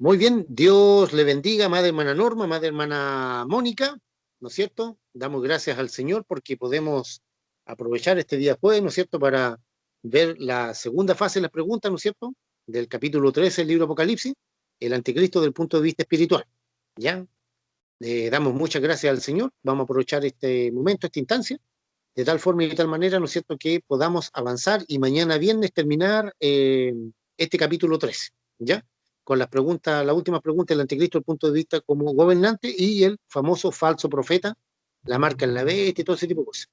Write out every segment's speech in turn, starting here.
Muy bien, Dios le bendiga, amada hermana Norma, amada hermana Mónica, ¿no es cierto? Damos gracias al Señor porque podemos aprovechar este día jueves, ¿no es cierto?, para ver la segunda fase de las preguntas, ¿no es cierto?, del capítulo 13 del libro Apocalipsis, el anticristo del punto de vista espiritual, ¿ya? Damos muchas gracias al Señor, vamos a aprovechar este momento, esta instancia, de tal forma y de tal manera, ¿no es cierto?, que podamos avanzar y mañana viernes terminar este capítulo 13, ¿ya? Con las preguntas, la última pregunta del anticristo, el punto de vista como gobernante y el famoso falso profeta, la marca en la bestia y todo ese tipo de cosas.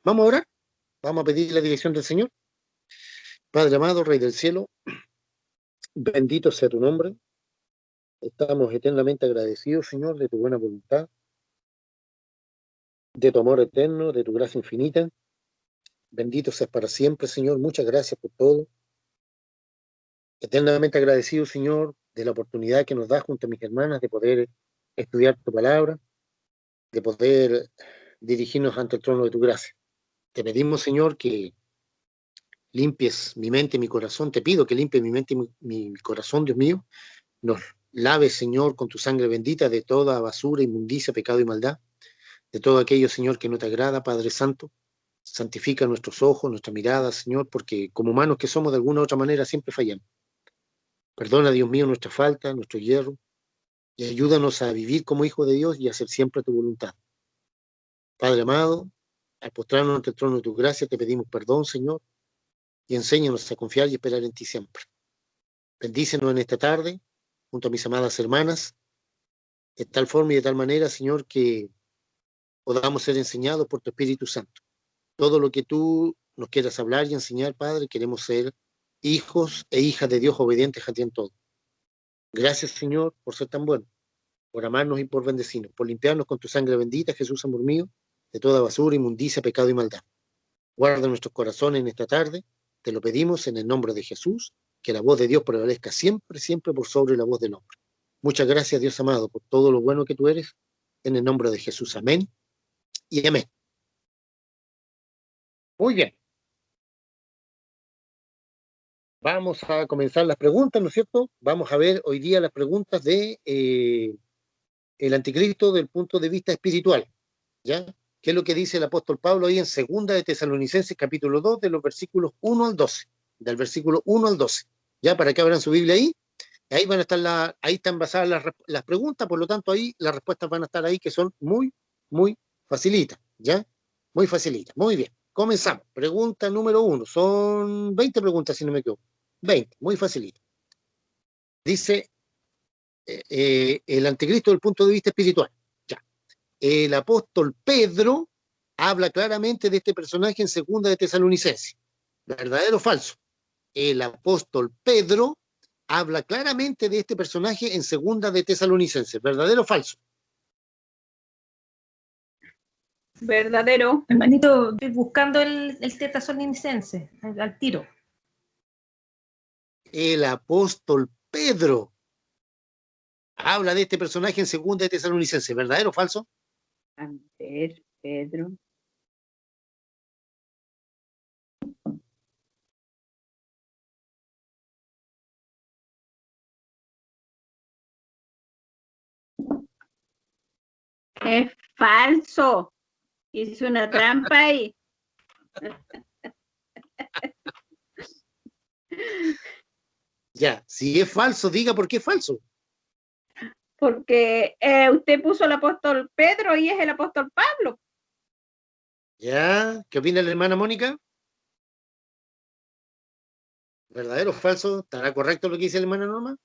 Vamos a orar, vamos a pedir la dirección del Señor. Padre amado, Rey del cielo, bendito sea tu nombre. Estamos eternamente agradecidos, Señor, de tu buena voluntad, de tu amor eterno, de tu gracia infinita. Bendito seas para siempre, Señor. Muchas gracias por todo. Eternamente agradecido, Señor, de la oportunidad que nos das junto a mis hermanas de poder estudiar tu palabra, de poder dirigirnos ante el trono de tu gracia. Te pedimos, Señor, que limpies mi mente y mi corazón. Te pido que limpies mi mente y mi corazón, Dios mío. Nos laves, Señor, con tu sangre bendita de toda basura, inmundicia, pecado y maldad. De todo aquello, Señor, que no te agrada, Padre Santo. Santifica nuestros ojos, nuestra mirada, Señor, porque como humanos que somos, de alguna u otra manera siempre fallamos. Perdona, Dios mío, nuestra falta, nuestro hierro, y ayúdanos a vivir como hijos de Dios y a hacer siempre tu voluntad. Padre amado, al postrarnos ante el trono de tu gracia, te pedimos perdón, Señor, y enséñanos a confiar y esperar en ti siempre. Bendícenos en esta tarde, junto a mis amadas hermanas, de tal forma y de tal manera, Señor, que podamos ser enseñados por tu Espíritu Santo. Todo lo que tú nos quieras hablar y enseñar, Padre, queremos ser hijos e hijas de Dios obedientes a ti en todo. Gracias, Señor, por ser tan bueno, por amarnos y por bendecirnos, por limpiarnos con tu sangre bendita, Jesús, amor mío, de toda basura, inmundicia, pecado y maldad. Guarda nuestros corazones en esta tarde, te lo pedimos en el nombre de Jesús, que la voz de Dios prevalezca siempre, siempre por sobre la voz del hombre. Muchas gracias, Dios amado, por todo lo bueno que tú eres, en el nombre de Jesús. Amén y amén. Muy bien, vamos a comenzar las preguntas, ¿no es cierto? Vamos a ver hoy día las preguntas de el anticristo del punto de vista espiritual, ¿ya? ¿Qué es lo que dice el apóstol Pablo ahí en segunda de Tesalonicenses, capítulo 2, de los versículos 1 al 12, del versículo 1 al 12, ¿ya? Para que abran su Biblia ahí, ahí van a estar ahí están basadas las preguntas, por lo tanto ahí las respuestas van a estar ahí, que son muy, muy facilitas, ¿ya? Muy facilitas, muy bien. Comenzamos. Pregunta número 1, son 20 preguntas si no me equivoco, 20, muy facilita. Dice, el anticristo del punto de vista espiritual, ya. El apóstol Pedro habla claramente de este personaje en segunda de Tesalonicenses. ¿Verdadero o falso? El apóstol Pedro habla claramente de este personaje en segunda de Tesalonicenses. ¿Verdadero o falso? Verdadero. Hermanito, estoy buscando el tesalonicense al tiro. El apóstol Pedro habla de este personaje en segunda de Tesalonicenses. ¿Verdadero o falso? A ver, Pedro. Es falso. Hice una trampa ahí. Ya, si es falso, diga por qué es falso. Porque usted puso el apóstol Pedro y es el apóstol Pablo. Ya, ¿qué opina la hermana Mónica? ¿Verdadero o falso? ¿Estará correcto lo que dice la hermana Norma?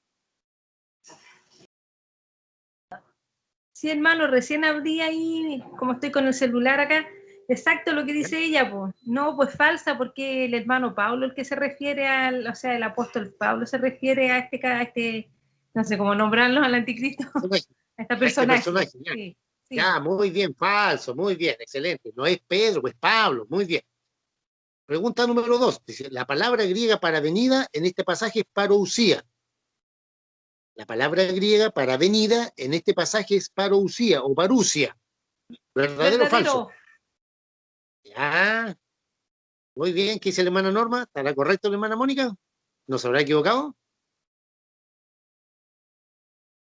Sí, hermano, recién abrí ahí, como estoy con el celular acá, exacto lo que dice ella, pues. No, pues falsa, porque el hermano Pablo, el que se refiere o sea, el apóstol Pablo se refiere a este, no sé cómo nombrarlo, al anticristo, a este personaje. Ya. Sí, sí. Ya, muy bien, falso, muy bien, excelente. No es Pedro, pues Pablo, muy bien. Pregunta número 2. Dice, la palabra griega para venida en este pasaje es parousia. La palabra griega para venida en este pasaje es parousia o parusia. ¿Verdadero o falso? Ya. Muy bien, ¿qué dice la hermana Norma? ¿Estará correcto la hermana Mónica? ¿No se habrá equivocado?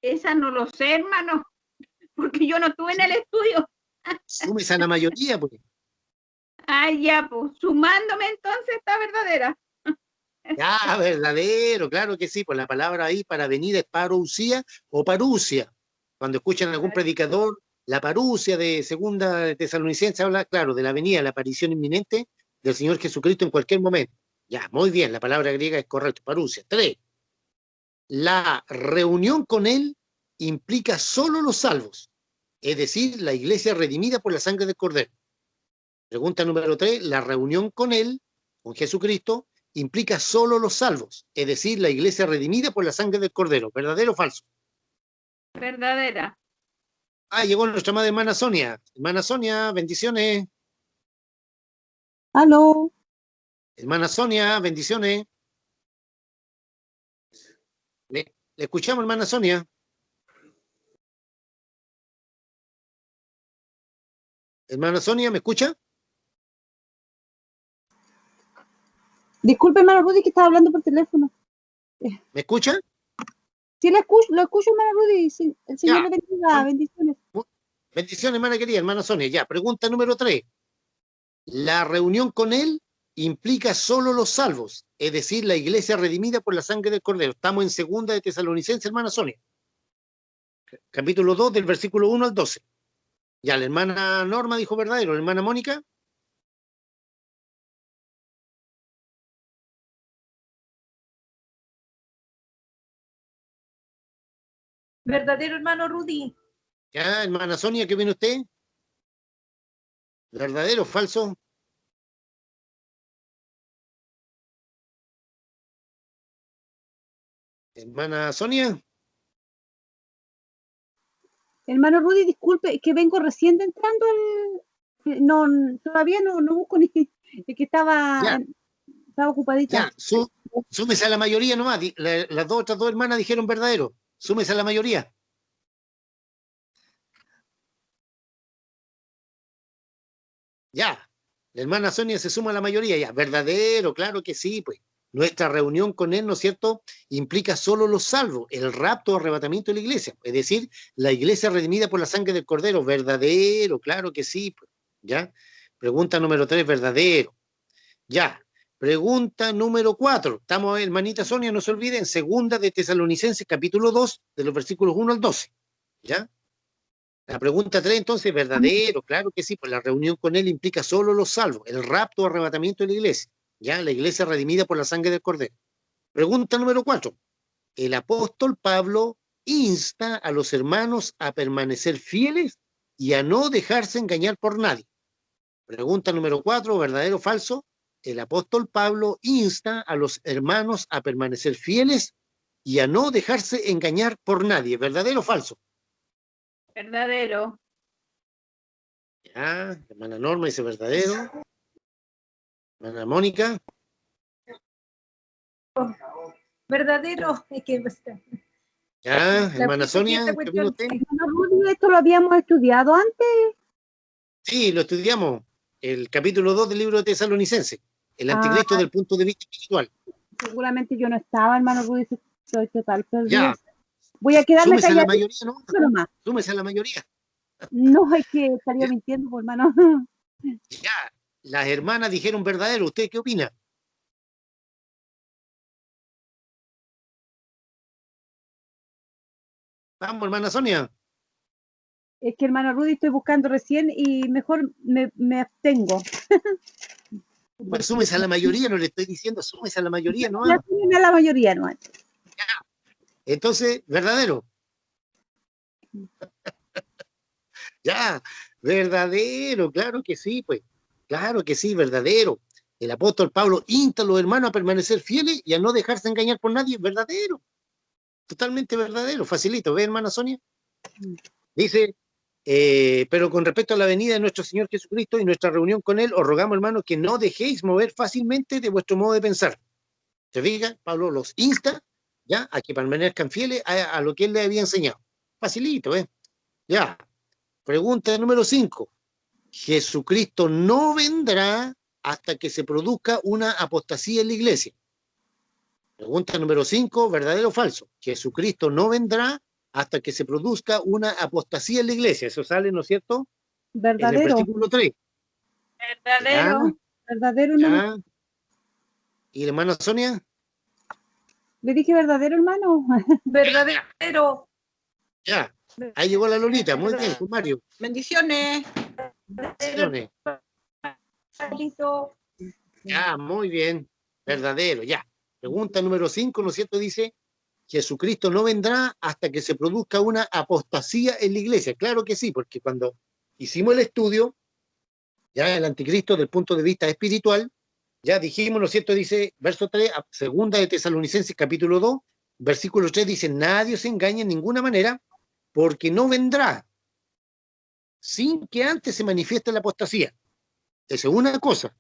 Esa no lo sé, hermano, porque yo no estuve en el estudio. Súmese a la mayoría, pues. Ay, ya, pues, sumándome entonces está verdadera. Ya, verdadero, claro que sí, pues la palabra ahí para venir es parousia o parusia. Cuando escuchan a algún predicador, la parusia de segunda de Tesalonicense habla, claro, de la venida, la aparición inminente del Señor Jesucristo en cualquier momento. Ya, muy bien, la palabra griega es correcta, parusia. 3. La reunión con Él implica solo los salvos, es decir, la iglesia redimida por la sangre del Cordero. Pregunta número 3, la reunión con Él, con Jesucristo, implica solo los salvos, es decir, la iglesia redimida por la sangre del Cordero. ¿Verdadero o falso? Verdadera. Ah, llegó nuestra madre hermana Sonia. Hermana Sonia, bendiciones. Aló, Hermana Sonia, bendiciones. Le escuchamos, hermana Sonia. Hermana Sonia, ¿me escucha? disculpe, hermano Rudy, que estaba hablando por teléfono. ¿Me escucha? Sí, lo escucho, hermano Rudy. Sí, el Señor le bendiga, bendiciones. Bendiciones, hermana querida, hermana Sonia. Ya, pregunta número 3. La reunión con Él implica solo los salvos, es decir, la iglesia redimida por la sangre del Cordero. Estamos en segunda de Tesalonicense, hermana Sonia. Capítulo 2, del versículo 1 al 12. Ya, la hermana Norma dijo verdadero. La hermana Mónica. Verdadero, hermano Rudy. Ya, hermana Sonia, ¿qué viene usted? ¿Verdadero o falso? Hermana Sonia. Hermano Rudy, disculpe, es que vengo recién entrando no, todavía no busco ni es que estaba ocupadita. Ya, súmese a la mayoría nomás. Las otras dos hermanas dijeron verdadero. Súmese a la mayoría. Ya, la hermana Sonia se suma a la mayoría. Ya, verdadero, claro que sí, pues. Nuestra reunión con Él, ¿no es cierto?, implica solo los salvos, el rapto o arrebatamiento de la iglesia. Es decir, la iglesia redimida por la sangre del Cordero. Verdadero, claro que sí, pues. ¿Ya? Pregunta número 3, verdadero. Ya. Pregunta número 4. Estamos, hermanita Sonia, no se olviden, segunda de Tesalonicenses, capítulo 2, de los versículos 1 al 12. ¿Ya? La pregunta 3, entonces, verdadero, claro que sí, pues la reunión con Él implica solo los salvos, el rapto o arrebatamiento de la iglesia. ¿Ya? La iglesia redimida por la sangre del Cordero. Pregunta número 4. El apóstol Pablo insta a los hermanos a permanecer fieles y a no dejarse engañar por nadie. Pregunta número 4, ¿verdadero o falso? El apóstol Pablo insta a los hermanos a permanecer fieles y a no dejarse engañar por nadie. ¿Verdadero o falso? Verdadero. Ya, hermana Norma dice verdadero. Hermana Mónica. Verdadero. Es que Ya, la hermana Sonia, esta ¿qué opina cuestión. usted? Hermano Rudy, esto lo habíamos estudiado antes. Sí, lo estudiamos. El capítulo 2 del libro de Tesalonicenses. El anticristo del punto de vista espiritual. Seguramente yo no estaba, hermano Rudy, soy total perdida. Ya. Voy a quedarme Súmese a la callada. mayoría, ¿no? Nomás. Súmese a la mayoría. No, es que estaría Ya. mintiendo, pues, hermano. Ya, las hermanas dijeron verdadero. ¿Usted qué opina? Vamos, hermana Sonia. Es que, hermano Rudy, estoy buscando recién y mejor me abstengo. Pues súmese a la mayoría, no le estoy diciendo, súmese a la mayoría, ¿no? Ya tienen a la mayoría, ¿no? Entonces, verdadero. Ya, verdadero, claro que sí, pues. Claro que sí, verdadero. El apóstol Pablo insta a los hermanos a permanecer fieles y a no dejarse engañar por nadie. Verdadero. Totalmente verdadero. Facilito. ¿Ve, hermana Sonia? Dice, pero con respecto a la venida de nuestro Señor Jesucristo y nuestra reunión con Él, os rogamos, hermanos, que no dejéis mover fácilmente de vuestro modo de pensar. ¿Se fija? Pablo los insta, ¿ya?, a que permanezcan fieles a lo que Él les había enseñado. Facilito, ¿eh? Ya. Pregunta número 5. Jesucristo no vendrá hasta que se produzca una apostasía en la iglesia. Pregunta número 5, ¿verdadero o falso? Jesucristo no vendrá hasta que se produzca una apostasía en la iglesia. Eso sale, ¿no es cierto?, en el Verdadero, versículo 3. Verdadero. verdadero, hermano. ¿Ya? ¿Y la hermana Sonia? Le dije verdadero, hermano. Verdadero. Ya. Ahí llegó la Lolita. Muy bien, con Mario. Bendiciones. Bendiciones. Carlito. Ya, muy bien. Verdadero, ya. Pregunta número 5, ¿no es cierto? Dice, Jesucristo no vendrá hasta que se produzca una apostasía en la iglesia. Claro que sí, porque cuando hicimos el estudio, ya el anticristo desde el punto de vista espiritual, ya dijimos, ¿no es cierto? Dice, verso 3, segunda de Tesalonicenses, capítulo 2, versículo 3, dice, nadie se engañe en ninguna manera, porque no vendrá sin que antes se manifieste la apostasía. Esa es una cosa.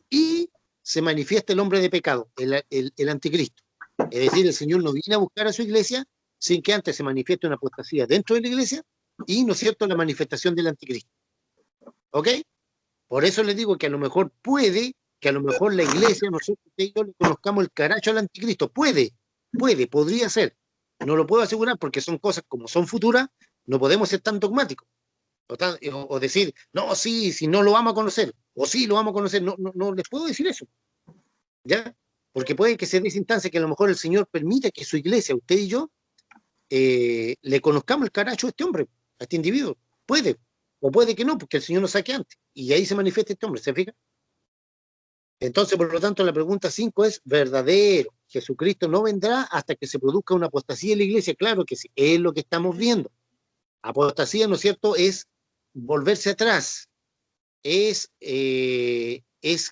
Y se manifiesta el hombre de pecado, el anticristo. Es decir, el Señor no viene a buscar a su iglesia sin que antes se manifieste una apostasía dentro de la iglesia y, ¿no es cierto?, la manifestación del anticristo. ¿Ok? Por eso les digo que a lo mejor puede, que a lo mejor la iglesia, nosotros le conozcamos el caracho al anticristo. Podría ser. No lo puedo asegurar porque son cosas como son futuras, no podemos ser tan dogmáticos. O decir, no, sí, si no lo vamos a conocer, o sí lo vamos a conocer, no les puedo decir eso, ¿ya? Porque puede que se dé esa instancia que a lo mejor el Señor permita que su iglesia, usted y yo, le conozcamos el caracho a este hombre, a este individuo. Puede, o puede que no, porque el Señor lo saque antes, y ahí se manifiesta este hombre, ¿se fija? Entonces, por lo tanto, la pregunta 5 es verdadero. Jesucristo no vendrá hasta que se produzca una apostasía en la iglesia. Claro que sí, es lo que estamos viendo. Apostasía, ¿no es cierto?, es volverse atrás, es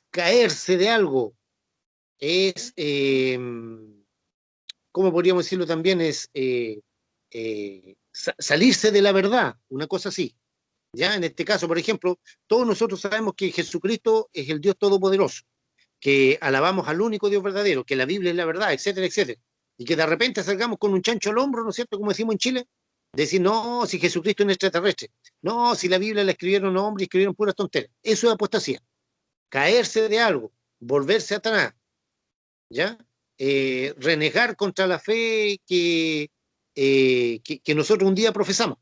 caerse de algo, es, ¿cómo podríamos decirlo también? Es salirse de la verdad, una cosa así. Ya en este caso, por ejemplo, todos nosotros sabemos que Jesucristo es el Dios Todopoderoso, que alabamos al único Dios verdadero, que la Biblia es la verdad, etcétera, etcétera. Y que de repente salgamos con un chancho al hombro, ¿no es cierto?, como decimos en Chile, decir, no, si Jesucristo es un extraterrestre, no, si la Biblia la escribieron hombres y escribieron puras tonteras. Eso es apostasía. Caerse de algo, volverse atrás, ¿ya? Renegar contra la fe que nosotros un día profesamos.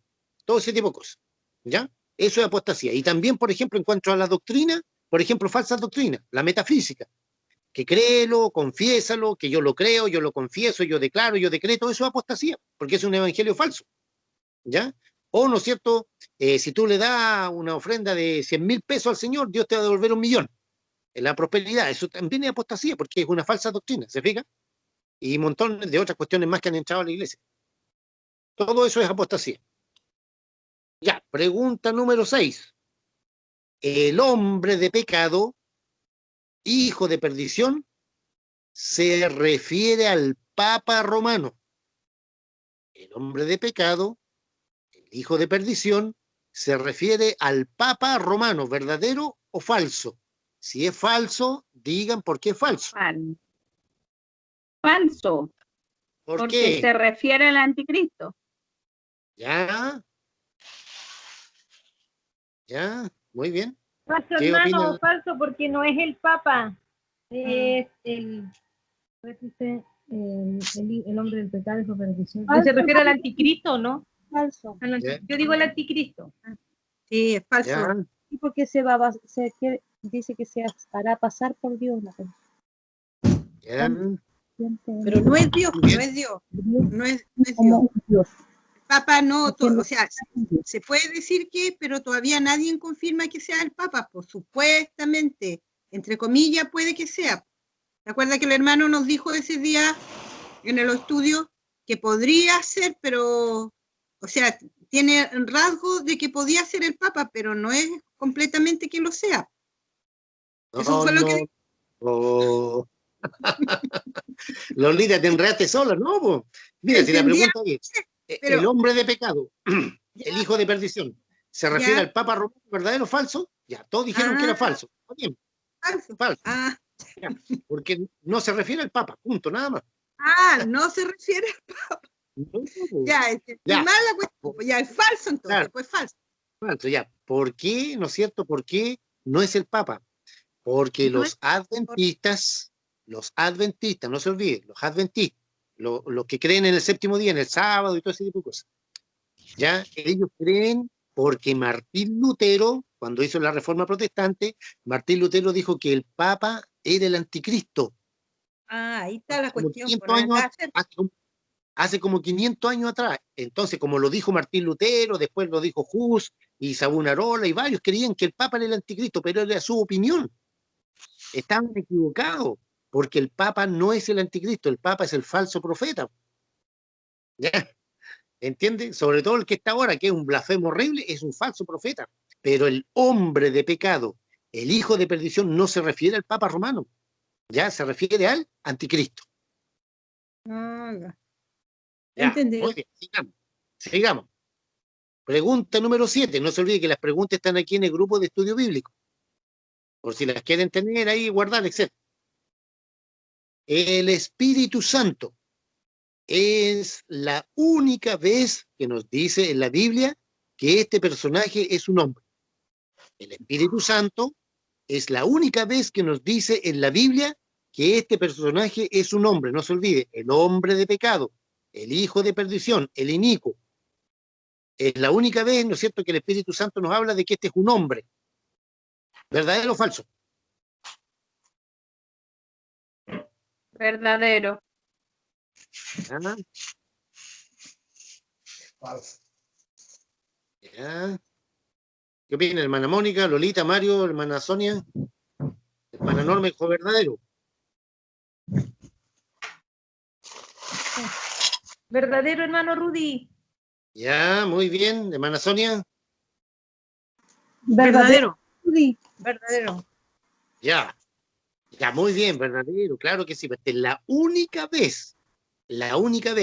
Todo ese tipo de cosas, ¿ya? Eso es apostasía. Y también, por ejemplo, en cuanto a la doctrina, por ejemplo, falsas doctrinas, la metafísica, que créelo, confiésalo, que yo lo creo, yo lo confieso, yo declaro, yo decreto, eso es apostasía, porque es un evangelio falso, ¿ya? O, ¿no es cierto?, si tú le das una ofrenda de 100.000 pesos al Señor, Dios te va a devolver 1.000.000. En la prosperidad, eso también es apostasía, porque es una falsa doctrina, ¿se fija? Y montones de otras cuestiones más que han entrado a la iglesia. Todo eso es apostasía. Ya, pregunta número 6. El hombre de pecado, hijo de perdición, se refiere al Papa romano. El hombre de pecado, el hijo de perdición, se refiere al Papa romano, ¿verdadero o falso? Si es falso, digan por qué es falso. Falso. ¿Por Porque qué? se refiere al anticristo. Ya, muy bien. Falso, ¿Qué hermano, opina? falso, porque no es el Papa. Es el hombre del pecado, hijo de perdición. Falso, Se refiere al hermano. anticristo, ¿no? Falso. Ya, Yo digo el anticristo. Sí, es falso. ya, Sí, porque dice que se hará pasar por Dios. ya. Pero no es Dios, Bien. no es Dios, no es Dios. Como Dios. El Papa no, Porque no- o sea, se puede decir que, pero todavía nadie confirma que sea el Papa, pues supuestamente, entre comillas, puede que sea. ¿Te acuerdas que el hermano nos dijo ese día en el estudio que podría ser, pero, o sea, tiene rasgos de que podía ser el Papa, pero no es completamente que lo sea? Eso fue lo que dijo. No. Lolita, te enredaste sola, ¿no? Po? Mira, si la Entendía, pregunta es, pero- el hombre de pecado, ya, el hijo de perdición, ¿se refiere ya. al Papa romano, verdadero o falso? Ya, todos dijeron que era Ah, falso. Está bien, falso. falso. Ah, Ya, porque no se refiere al Papa, punto, nada más. no se refiere. No, po. Ya, Ya, mal la cuestión, pues ya es falso entonces, claro, pues falso. falso, ya. ¿Por qué, no es cierto? ¿Por qué no es el Papa? Porque No los adventistas, no se olviden, los adventistas, los que creen en el séptimo día, en el sábado y todo ese tipo de cosas, ¿Ya? Ellos creen porque Martín Lutero, cuando hizo la Reforma Protestante, Martín Lutero dijo que el Papa era el anticristo. Ah, ahí está la Como cuestión. 500 años, hace como 500 años atrás. Entonces, como lo dijo Martín Lutero, después lo dijo Hus y Savonarola y varios creían que el Papa era el anticristo, pero era su opinión. Estaban equivocados, porque el Papa no es el anticristo, el Papa es el falso profeta. ¿Ya? ¿Entiende? Sobre todo el que está ahora, que es un blasfemo horrible, es un falso profeta. Pero el hombre de pecado, el hijo de perdición, no se refiere al Papa romano, ya se refiere al anticristo. Ah, ya. Ya, Entendido. muy bien, sigamos. Pregunta número 7. No se olvide que las preguntas están aquí en el grupo de estudio bíblico. Por si las quieren tener ahí, guardar, etc. El Espíritu Santo es la única vez que nos dice en la Biblia que este personaje es un hombre. El Espíritu Santo es la única vez que nos dice en la Biblia que este personaje es un hombre. No se olvide, el hombre de pecado, el hijo de perdición, el inicuo. Es la única vez, ¿no es cierto?, que el Espíritu Santo nos habla de que este es un hombre. ¿Verdadero o falso? Verdadero. ¿Ah? Falso. ¿Ya? ¿Qué opina, hermana Mónica, Lolita, Mario, hermana Sonia? Hermana Norma, hijo verdadero. Verdadero, hermano Rudy. Ya, muy bien. Hermana Sonia. Verdadero. Sí. Verdadero. Ya. Ya, muy bien, verdadero. Claro que sí. Esta es la única vez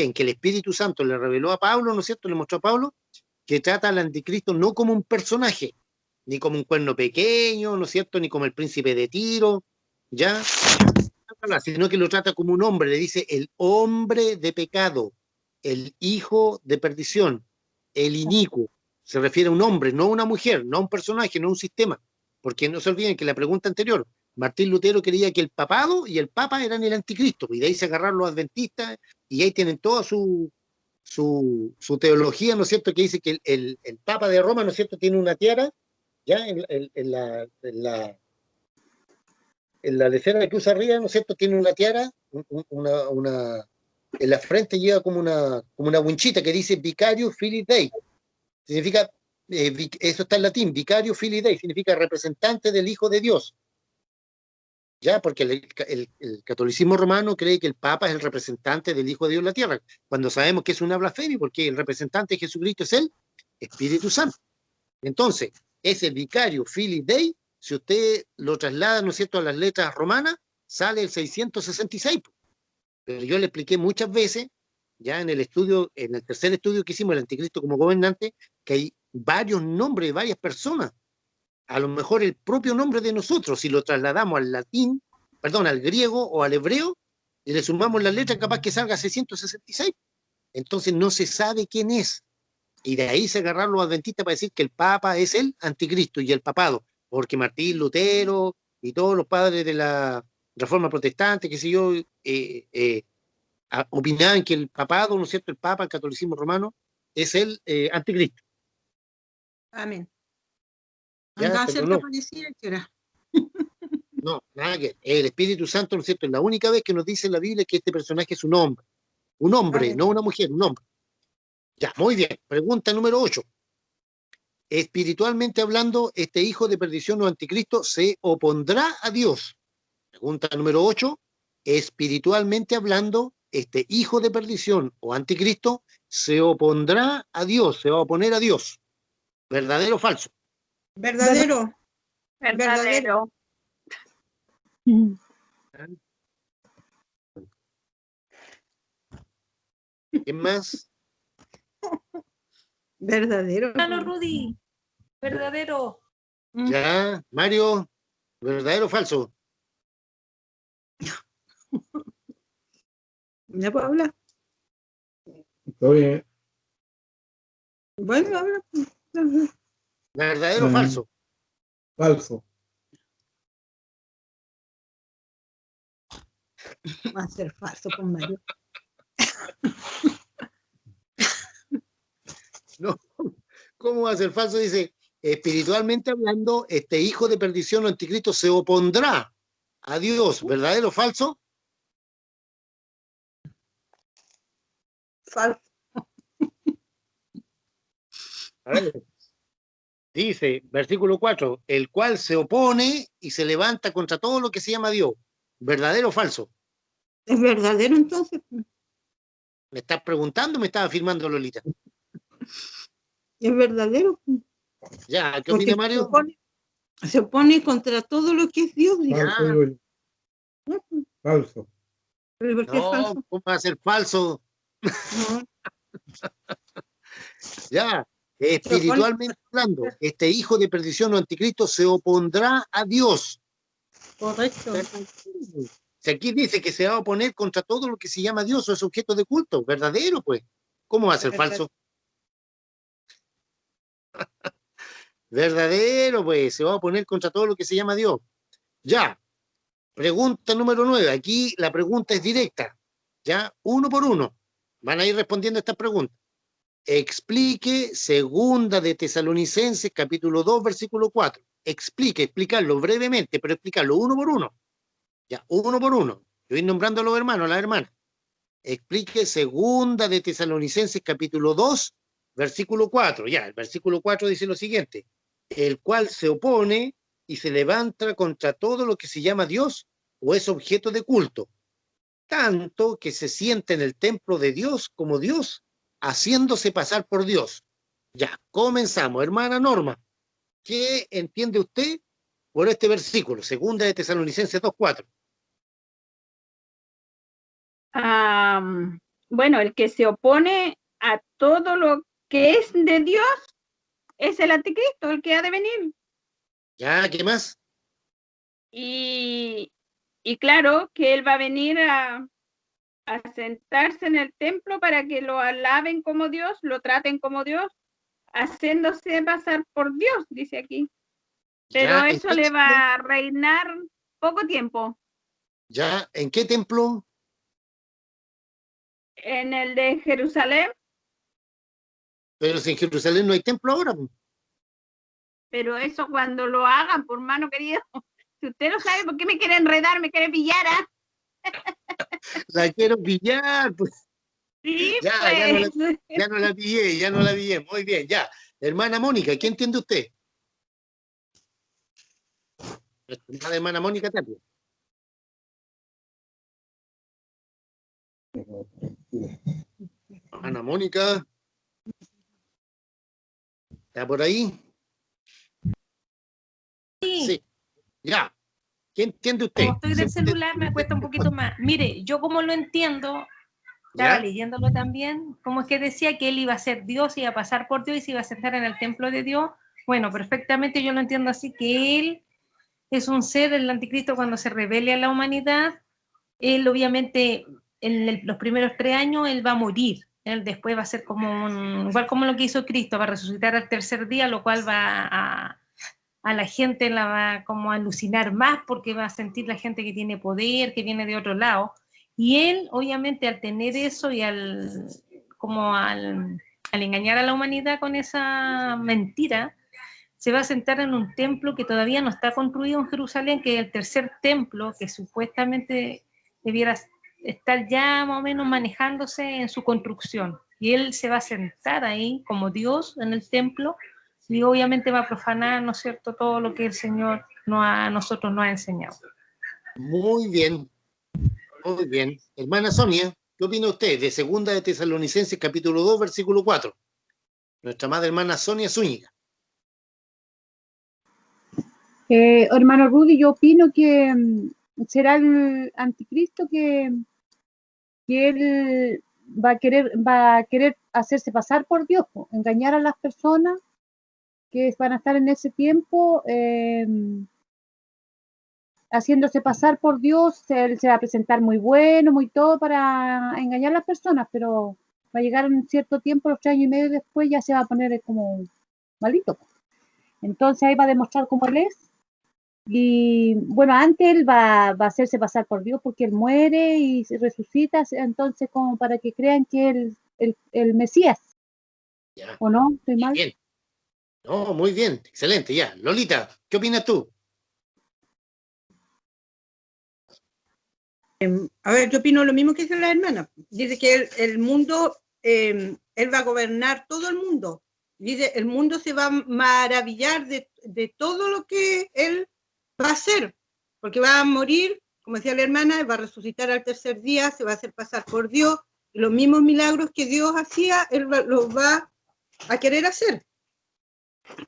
en que el Espíritu Santo le reveló a Pablo, ¿no es cierto? Le mostró a Pablo que trata al anticristo no como un personaje, ni como un cuerno pequeño, ¿no es cierto? Ni como el príncipe de Tiro, ¿ya? Sino que lo trata como un hombre. Le dice el hombre de pecado, el hijo de perdición, el inicuo. Se refiere a un hombre, no a una mujer, no a un personaje, no a un sistema. Porque no se olviden que la pregunta anterior, Martín Lutero creía que el papado y el papa eran el anticristo, y de ahí se agarraron los adventistas, y ahí tienen toda su teología, ¿no es cierto?, que dice que el papa de Roma, ¿no es cierto?, tiene una tiara, ya en la lecera que usa arriba, ¿no es cierto?, tiene una tiara, en la frente lleva como una winchita que dice Vicario Filii Dei. Significa, eso está en latín, Vicario Filii Dei, significa representante del Hijo de Dios. Ya, porque el catolicismo romano cree que el Papa es el representante del Hijo de Dios en la tierra, cuando sabemos que es una blasfemia, porque el representante de Jesucristo es el Espíritu Santo. Entonces, ese Vicario Filii Dei, si usted lo traslada, ¿no es cierto?, a las letras romanas, sale el 666. Pero yo le expliqué muchas veces, ya en el tercer estudio que hicimos, el anticristo como gobernante, que hay varios nombres de varias personas. A lo mejor el propio nombre de nosotros, si lo trasladamos al latín, perdón, al griego o al hebreo, y le sumamos las letras, capaz que salga 666. Entonces no se sabe quién es. Y de ahí se agarraron los adventistas para decir que el Papa es el anticristo y el papado, porque Martín Lutero y todos los padres de la Reforma Protestante, qué sé yo, opinaban que el papado, ¿no es cierto?, el Papa, el catolicismo romano, es el anticristo. Amén. Ya, Andaba a pero ser no. la policía, que era. No, nada que el Espíritu Santo, ¿no es cierto?, es la única vez que nos dice en la Biblia que este personaje es un hombre, Amén. no una mujer, un hombre. Ya, muy bien. Pregunta número 8. Espiritualmente hablando, este hijo de perdición o anticristo se opondrá a Dios. Pregunta número 8. Espiritualmente hablando, este hijo de perdición o anticristo se opondrá a Dios, se va a oponer a Dios. ¿Verdadero o falso? Verdadero. Verdadero. ¿Quién más? Verdadero. Hermano Rudy. Verdadero. Ya, Mario, ¿verdadero o falso? ¿Ya puedo hablar? Está bien. Bueno, habla. ¿Verdadero o falso? Falso. Va a ser falso con Mario. No, ¿cómo va a ser falso? Dice, espiritualmente hablando, este hijo de perdición o anticristo se opondrá a Dios, ¿verdadero o falso? Falso. A ver, dice, versículo 4, el cual se opone y se levanta contra todo lo que se llama Dios, ¿verdadero o falso? ¿Es verdadero entonces? ¿Me estás preguntando o me estás afirmando, Lolita? ¿Es verdadero? Ya, ¿qué Porque opina Mario? se opone contra todo lo que es Dios. Dice. Falso, digo yo. Falso. ¿Pero por qué es No, falso? ¿cómo va a ser falso? No. Ya, espiritualmente hablando, este hijo de perdición o anticristo se opondrá a Dios. Correcto. Si aquí dice que se va a oponer contra todo lo que se llama Dios o es objeto de culto, verdadero, pues. ¿Cómo va a ser falso? Verdadero, pues, se va a oponer contra todo lo que se llama Dios. Ya, pregunta número 9. Aquí la pregunta es directa. Ya, uno por uno. Van a ir respondiendo estas preguntas. Explique segunda de Tesalonicenses, capítulo 2, versículo 4. Explicarlo brevemente, pero explicarlo uno por uno. Ya, uno por uno. Yo voy nombrando a los hermanos, a las hermanas. Explique segunda de Tesalonicenses, capítulo 2, versículo 4. Ya, el versículo 4 dice lo siguiente. El cual se opone y se levanta contra todo lo que se llama Dios o es objeto de culto, tanto que se siente en el templo de Dios como Dios, haciéndose pasar por Dios. Ya, comenzamos. Hermana Norma, ¿qué entiende usted por este versículo? Segunda de Tesalonicenses 2:4. Bueno, el que se opone a todo lo que es de Dios es el anticristo, el que ha de venir. Ya, ¿qué más? Y claro que él va a venir a sentarse en el templo para que lo alaben como Dios, lo traten como Dios, haciéndose pasar por Dios, dice aquí. Pero Ya, eso le va a reinar poco tiempo. ¿Ya? ¿En qué templo? En el de Jerusalén, Pero si en Jerusalén no hay templo ahora. pero eso cuando lo hagan, por mano querido. Si usted no sabe por qué me quiere enredar, me quiere pillar, ¿ah? La quiero pillar, pues. Sí, Ya, pues. ya no la pillé, ya no la pillé. Muy bien, ya. Hermana Mónica, ¿qué entiende usted? La hermana Mónica Tapia. Hermana Mónica. ¿Está por ahí? Sí. Ya. ¿Qué entiende usted? Como estoy del celular me cuesta un poquito más. Mire, yo como lo entiendo, estaba ¿Ya? leyéndolo también, como es que decía que él iba a ser Dios, iba a pasar por Dios y se iba a sentar en el templo de Dios. Bueno, perfectamente yo lo entiendo así, que él es un ser, el anticristo, cuando se revele a la humanidad. Él obviamente en los primeros 3 años él va a morir. Él después va a ser como igual como lo que hizo Cristo, va a resucitar al tercer día, lo cual va a la gente la va como a alucinar más porque va a sentir la gente que tiene poder, que viene de otro lado. Y él, obviamente, al tener eso y al engañar a la humanidad con esa mentira, se va a sentar en un templo que todavía no está construido en Jerusalén, que es el tercer templo, que supuestamente debiera estar ya más o menos manejándose en su construcción. Y él se va a sentar ahí como Dios en el templo y obviamente va a profanar, ¿no es cierto?, todo lo que el Señor a nosotros nos ha enseñado. Muy bien. Muy bien. Hermana Sonia, ¿qué opina usted de segunda de Tesalonicenses, capítulo 2, versículo 4? Nuestra amada hermana Sonia Zúñiga. Hermano Rudy, yo opino que será el anticristo que él va a querer hacerse pasar por Dios, engañar a las personas que van a estar en ese tiempo, haciéndose pasar por Dios. Él se va a presentar muy bueno, muy todo para engañar a las personas, pero va a llegar un cierto tiempo, los 3 años y medio después, ya se va a poner como malito. Entonces ahí va a demostrar cómo él es. Y bueno, antes él va a hacerse pasar por Dios porque él muere y se resucita, entonces como para que crean que él el Mesías. Ya, ¿O no? ¿Estoy mal? bien. No, muy bien, excelente, ya. Lolita, ¿qué opinas tú? A ver, yo opino lo mismo que dice la hermana. Dice que el mundo, él va a gobernar todo el mundo. Dice, el mundo se va a maravillar de todo lo que él va a hacer, porque va a morir, como decía la hermana, va a resucitar al tercer día, se va a hacer pasar por Dios, y los mismos milagros que Dios hacía, él los va a querer hacer.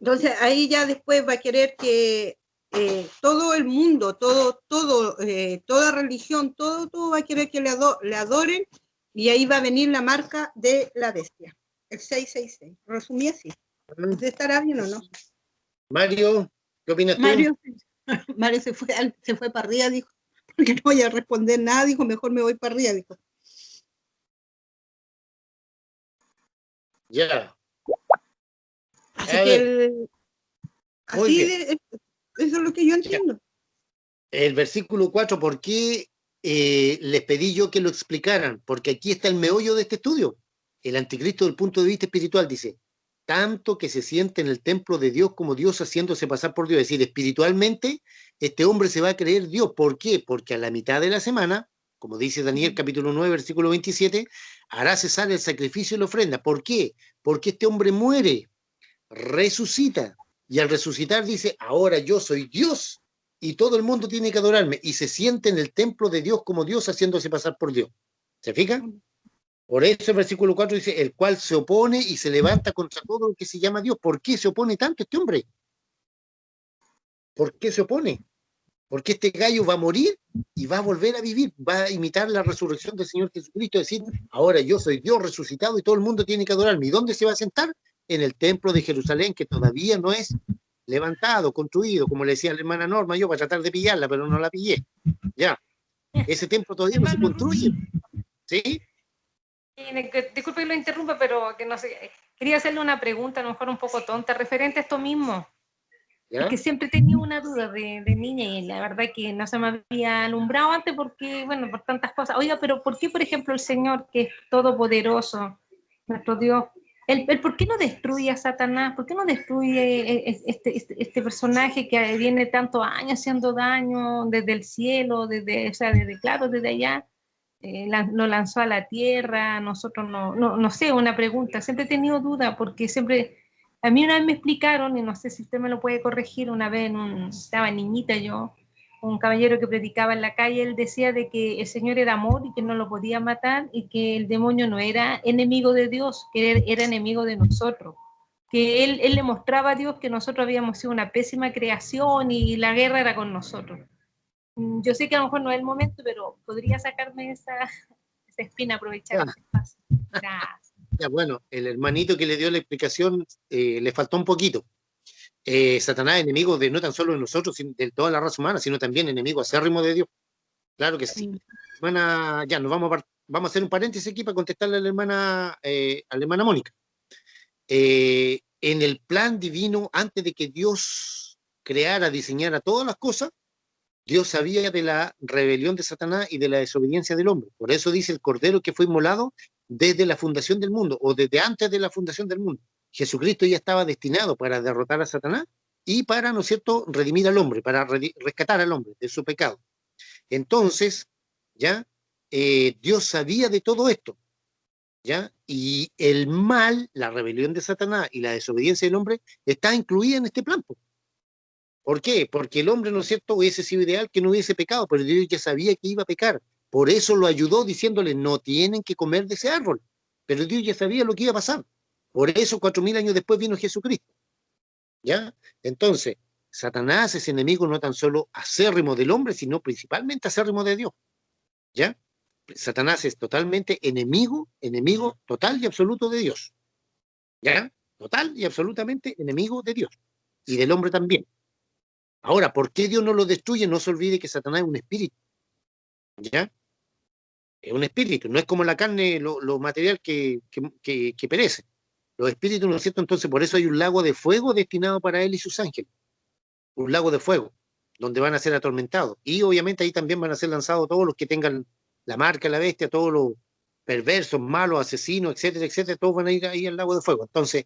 Entonces ahí ya después va a querer que todo el mundo, toda religión, todo va a querer que le adoren, y ahí va a venir la marca de la bestia, el 666. Resumí así. ¿Estará bien o no? Mario, ¿qué opinas tú? Mario se fue para arriba, dijo, porque no voy a responder nada, dijo, mejor me voy para arriba, dijo. Ya. Así A que ver, muy así bien. eso es lo que yo entiendo. El versículo 4, ¿por qué les pedí yo que lo explicaran? Porque aquí está el meollo de este estudio. El anticristo del punto de vista espiritual dice, tanto que se siente en el templo de Dios como Dios haciéndose pasar por Dios. Es decir, espiritualmente, este hombre se va a creer Dios. ¿Por qué? Porque a la mitad de la semana, como dice Daniel capítulo 9, versículo 27, hará cesar el sacrificio y la ofrenda. ¿Por qué? Porque este hombre muere, resucita, y al resucitar dice, ahora yo soy Dios y todo el mundo tiene que adorarme, y se siente en el templo de Dios como Dios haciéndose pasar por Dios. ¿Se fija? Por eso el versículo 4 dice, el cual se opone y se levanta contra todo lo que se llama Dios. ¿Por qué se opone tanto este hombre? ¿Por qué se opone? Porque este gallo va a morir y va a volver a vivir, va a imitar la resurrección del Señor Jesucristo, es decir, ahora yo soy Dios resucitado y todo el mundo tiene que adorarme. ¿Y dónde se va a sentar? En el templo de Jerusalén, que todavía no es levantado, construido, como le decía la hermana Norma, yo para tratar de pillarla, pero no la pillé. Ya, ese templo todavía no se construye, ¿sí? Disculpe que lo interrumpa, pero que no sé, quería hacerle una pregunta, a lo mejor un poco tonta, referente a esto mismo. ¿Ya? Es que siempre he tenido una duda de niña y la verdad que no se me había alumbrado antes porque, bueno, por tantas cosas. Oiga, pero ¿por qué, por ejemplo, el Señor, que es todopoderoso, nuestro Dios, él por qué no destruye a Satanás? ¿Por qué no destruye este personaje que viene tantos años haciendo daño desde el cielo, o sea, claro, desde allá? Lo lanzó a la tierra, nosotros no sé, una pregunta, siempre he tenido duda porque siempre, a mí una vez me explicaron, y no sé si usted me lo puede corregir, una vez estaba niñita yo, un caballero que predicaba en la calle, él decía de que el Señor era amor y que no lo podía matar y que el demonio no era enemigo de Dios, que era enemigo de nosotros, que él le mostraba a Dios que nosotros habíamos sido una pésima creación y la guerra era con nosotros. Yo sé que a lo mejor no es el momento, pero podría sacarme esa espina, aprovechar Ya, este espacio. Gracias. ya, bueno, el hermanito que le dio la explicación le faltó un poquito. Satanás es enemigo de no tan solo de nosotros, sino de toda la raza humana, sino también enemigo acérrimo de Dios. Claro que sí. Hermana, ya, nos vamos a hacer un paréntesis aquí para contestarle a la hermana Mónica. En el plan divino, antes de que Dios creara, diseñara todas las cosas, Dios sabía de la rebelión de Satanás y de la desobediencia del hombre. Por eso dice el Cordero que fue inmolado desde la fundación del mundo, o desde antes de la fundación del mundo. Jesucristo ya estaba destinado para derrotar a Satanás y para, ¿no es cierto?, redimir al hombre, para rescatar al hombre de su pecado. Entonces, ¿ya? Dios sabía de todo esto, ¿ya? Y el mal, la rebelión de Satanás y la desobediencia del hombre está incluida en este plan. ¿Por qué? Porque el hombre, ¿no es cierto?, hubiese sido ideal que no hubiese pecado, pero Dios ya sabía que iba a pecar. Por eso lo ayudó diciéndole, no tienen que comer de ese árbol. Pero Dios ya sabía lo que iba a pasar. Por eso 4000 años después vino Jesucristo. ¿Ya? Entonces, Satanás es enemigo no tan solo acérrimo del hombre, sino principalmente acérrimo de Dios. ¿Ya? Satanás es totalmente enemigo total y absoluto de Dios. ¿Ya? Total y absolutamente enemigo de Dios. Y del hombre también. Ahora, ¿por qué Dios no lo destruye? No se olvide que Satanás es un espíritu. ¿Ya? Es un espíritu, no es como la carne, lo material que perece. Los espíritus, ¿no es cierto? Entonces, por eso hay un lago de fuego destinado para él y sus ángeles. Un lago de fuego, donde van a ser atormentados. Y obviamente ahí también van a ser lanzados todos los que tengan la marca de la bestia, todos perversos, malos, asesinos, etcétera, etcétera, todos van a ir ahí al lago de fuego. Entonces,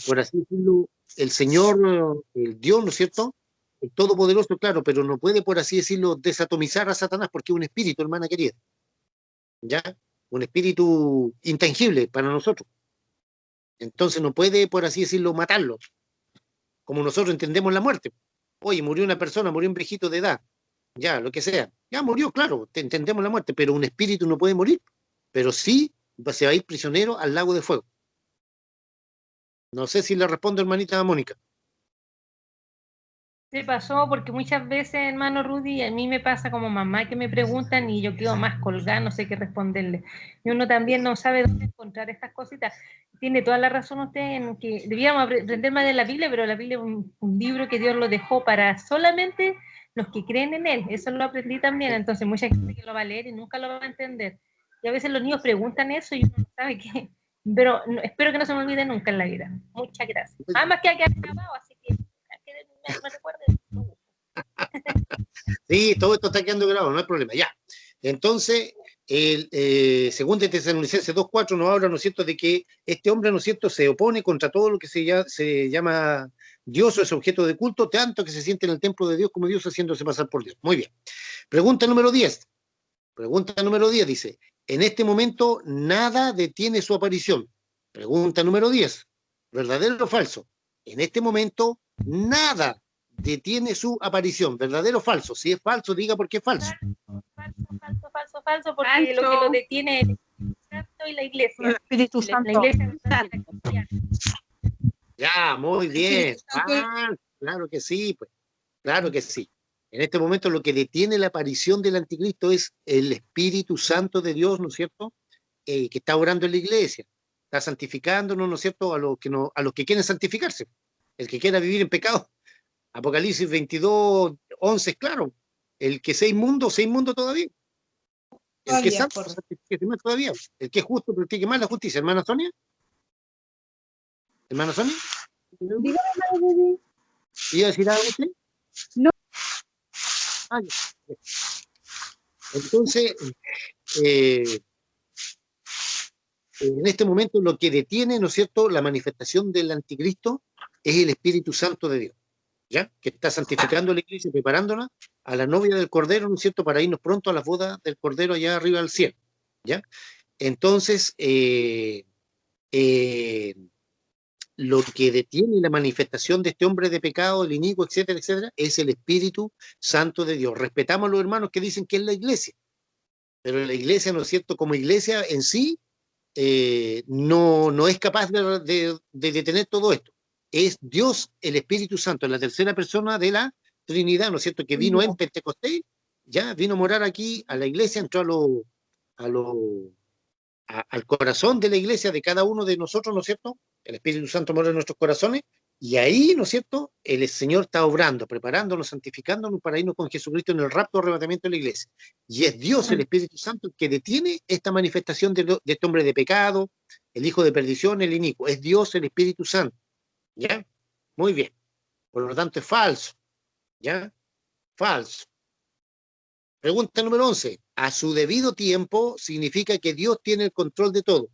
por así decirlo, el Señor, el Dios, ¿no es cierto?, el Todopoderoso, claro, pero no puede, por así decirlo, desatomizar a Satanás porque es un espíritu, hermana querida, ¿ya? Un espíritu intangible para nosotros. Entonces no puede, por así decirlo, matarlo, como nosotros entendemos la muerte. Oye, murió una persona, murió un viejito de edad, ya, lo que sea. Ya murió, claro, entendemos la muerte, pero un espíritu no puede morir, pero sí se va a ir prisionero al lago de fuego. No sé si le respondo, hermanita Mónica. Se pasó porque muchas veces, hermano Rudy, a mí me pasa como mamá que me preguntan y yo quedo más colgada, no sé qué responderle. Y uno también no sabe dónde encontrar estas cositas. Tiene toda la razón usted en que debíamos aprender más de la Biblia, pero la Biblia es un libro que Dios lo dejó para solamente los que creen en Él. Eso lo aprendí también. Entonces, mucha gente que lo va a leer y nunca lo va a entender. Y a veces los niños preguntan eso y uno no sabe qué. Pero espero que no se me olvide nunca en la vida. Muchas gracias. Además que ha acabado, así que me recuerden. Sí, todo esto está quedando grabado, no hay problema. Ya. Entonces, según de Tesalonicenses 2:4 nos habla, ¿no es cierto?, de que este hombre, ¿no es cierto?, se opone contra todo lo que se llama Dios o es objeto de culto, tanto que se siente en el templo de Dios como Dios haciéndose pasar por Dios. Muy bien. Pregunta número 10. Pregunta número 10 dice, en este momento nada detiene su aparición. Pregunta número 10. ¿Verdadero o falso? En este momento nada detiene su aparición. ¿Verdadero o falso? Si es falso, diga por qué es falso. Falso, porque lo que lo detiene es el Espíritu Santo y la Iglesia. El Espíritu Santo. La Iglesia Ya, muy bien. Claro que sí, pues. Claro que sí. En este momento lo que detiene la aparición del anticristo es el Espíritu Santo de Dios, ¿no es cierto?, que está orando en la iglesia, está santificándonos, ¿no es cierto?, a los que quieren santificarse, el que quiera vivir en pecado. Apocalipsis 22:11 es claro, el que sea inmundo todavía. El que es santo, santifíquese más todavía. El que es justo, practique más la justicia. Hermana Sonia. ¿Hermana Sonia? Dígame, hermano Rudy. ¿Iba a decir algo usted? No. Ya. Entonces, en este momento lo que detiene, ¿no es cierto?, la manifestación del anticristo es el Espíritu Santo de Dios, ¿ya? Que está santificando la iglesia, preparándola a la novia del Cordero, ¿no es cierto?, para irnos pronto a la boda del Cordero allá arriba del cielo, ¿ya? Entonces, lo que detiene la manifestación de este hombre de pecado, el inicuo, etcétera, etcétera, es el Espíritu Santo de Dios. Respetamos a los hermanos que dicen que es la iglesia, pero la iglesia, ¿no es cierto?, como iglesia en sí, no es capaz de detener todo esto. Es Dios, el Espíritu Santo, la tercera persona de la Trinidad, ¿no es cierto?, que vino en Pentecostés, ya vino a morar aquí a la iglesia, entró al corazón de la iglesia de cada uno de nosotros, ¿no es cierto? El Espíritu Santo mora en nuestros corazones, y ahí, ¿no es cierto?, el Señor está obrando, preparándonos, santificándonos para irnos con Jesucristo en el rapto o arrebatamiento de la iglesia. Y es Dios, el Espíritu Santo, el que detiene esta manifestación de este hombre de pecado, el hijo de perdición, el inicuo. Es Dios, el Espíritu Santo. ¿Ya? Muy bien. Por lo tanto, es falso. ¿Ya? Falso. Pregunta número 11. A su debido tiempo significa que Dios tiene el control de todo.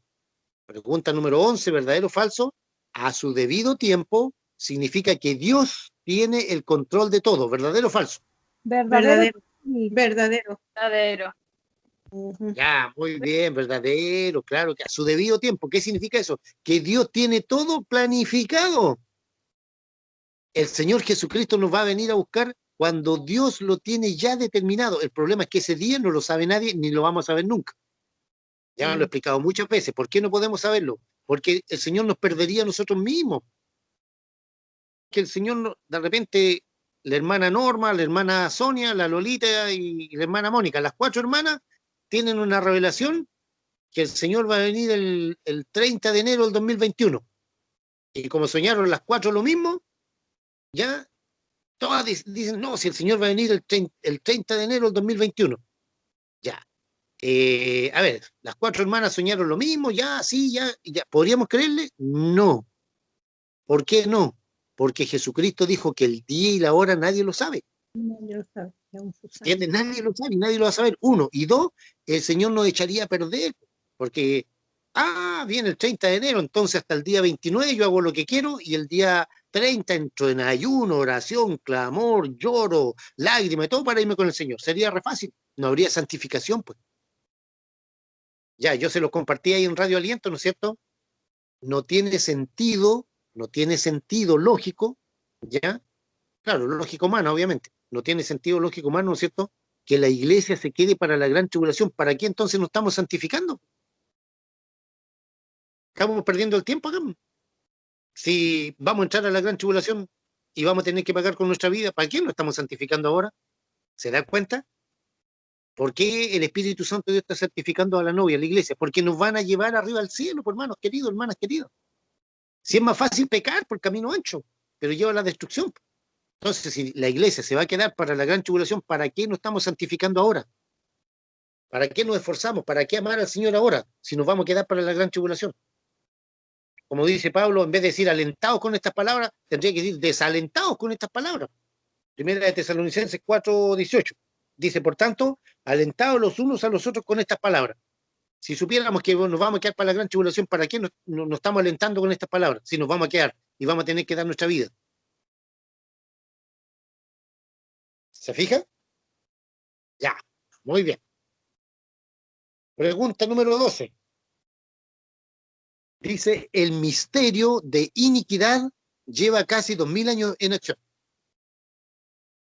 Pregunta número 11. ¿Verdadero o falso? A su debido tiempo significa que Dios tiene el control de todo. ¿Verdadero o falso? Verdadero. Verdadero. Verdadero. Ya, muy bien, verdadero, claro, que a su debido tiempo. ¿Qué significa eso? Que Dios tiene todo planificado. El Señor Jesucristo nos va a venir a buscar cuando Dios lo tiene ya determinado. El problema es que ese día no lo sabe nadie ni lo vamos a saber nunca. Ya lo he explicado muchas veces. ¿Por qué no podemos saberlo? Porque el Señor nos perdería a nosotros mismos. Que el Señor, de repente, la hermana Norma, la hermana Sonia, la Lolita y la hermana Mónica, las 4 hermanas, tienen una revelación que el Señor va a venir el 30 de enero del 2021. Y como soñaron las 4 lo mismo, ya todas dicen, no, si el Señor va a venir el 30 de enero del 2021. Ya. A ver, las 4 hermanas soñaron lo mismo, ya, sí, ya. ¿Podríamos creerle? No. ¿Por qué no? Porque Jesucristo dijo que el día y la hora nadie lo sabe. Nadie lo sabe. ¿Entiendes? Nadie lo sabe y nadie lo va a saber. 1. Y 2, el Señor nos echaría a perder. Porque, viene el 30 de enero, entonces hasta el día 29 yo hago lo que quiero y el día 30 entro en ayuno, oración, clamor, lloro, lágrimas, todo para irme con el Señor. Sería re fácil, no habría santificación, pues. Ya, yo se lo compartí ahí en Radio Aliento, ¿no es cierto? No tiene sentido lógico, ¿ya? Claro, lógico humano, obviamente. No tiene sentido lógico humano, ¿no es cierto? Que la iglesia se quede para la gran tribulación. ¿Para qué entonces nos estamos santificando? Estamos perdiendo el tiempo acá. Si vamos a entrar a la gran tribulación y vamos a tener que pagar con nuestra vida, ¿para qué nos estamos santificando ahora? ¿Se da cuenta? ¿Por qué el Espíritu Santo de Dios está santificando a la novia, a la iglesia? Porque nos van a llevar arriba al cielo, por hermanos queridos, hermanas queridas. Si es más fácil pecar por camino ancho, pero lleva a la destrucción. Entonces, si la iglesia se va a quedar para la gran tribulación, ¿para qué nos estamos santificando ahora? ¿Para qué nos esforzamos? ¿Para qué amar al Señor ahora, si nos vamos a quedar para la gran tribulación? Como dice Pablo, en vez de decir alentados con estas palabras, tendría que decir desalentados con estas palabras. Primera de Tesalonicenses 4:18. Dice, por tanto, alentados los unos a los otros con estas palabras. Si supiéramos que nos vamos a quedar para la gran tribulación, ¿para qué nos estamos alentando con estas palabras? Si nos vamos a quedar y vamos a tener que dar nuestra vida. ¿Se fija? Ya, muy bien. Pregunta número 12. Dice, el misterio de iniquidad lleva casi 2000 años en acción.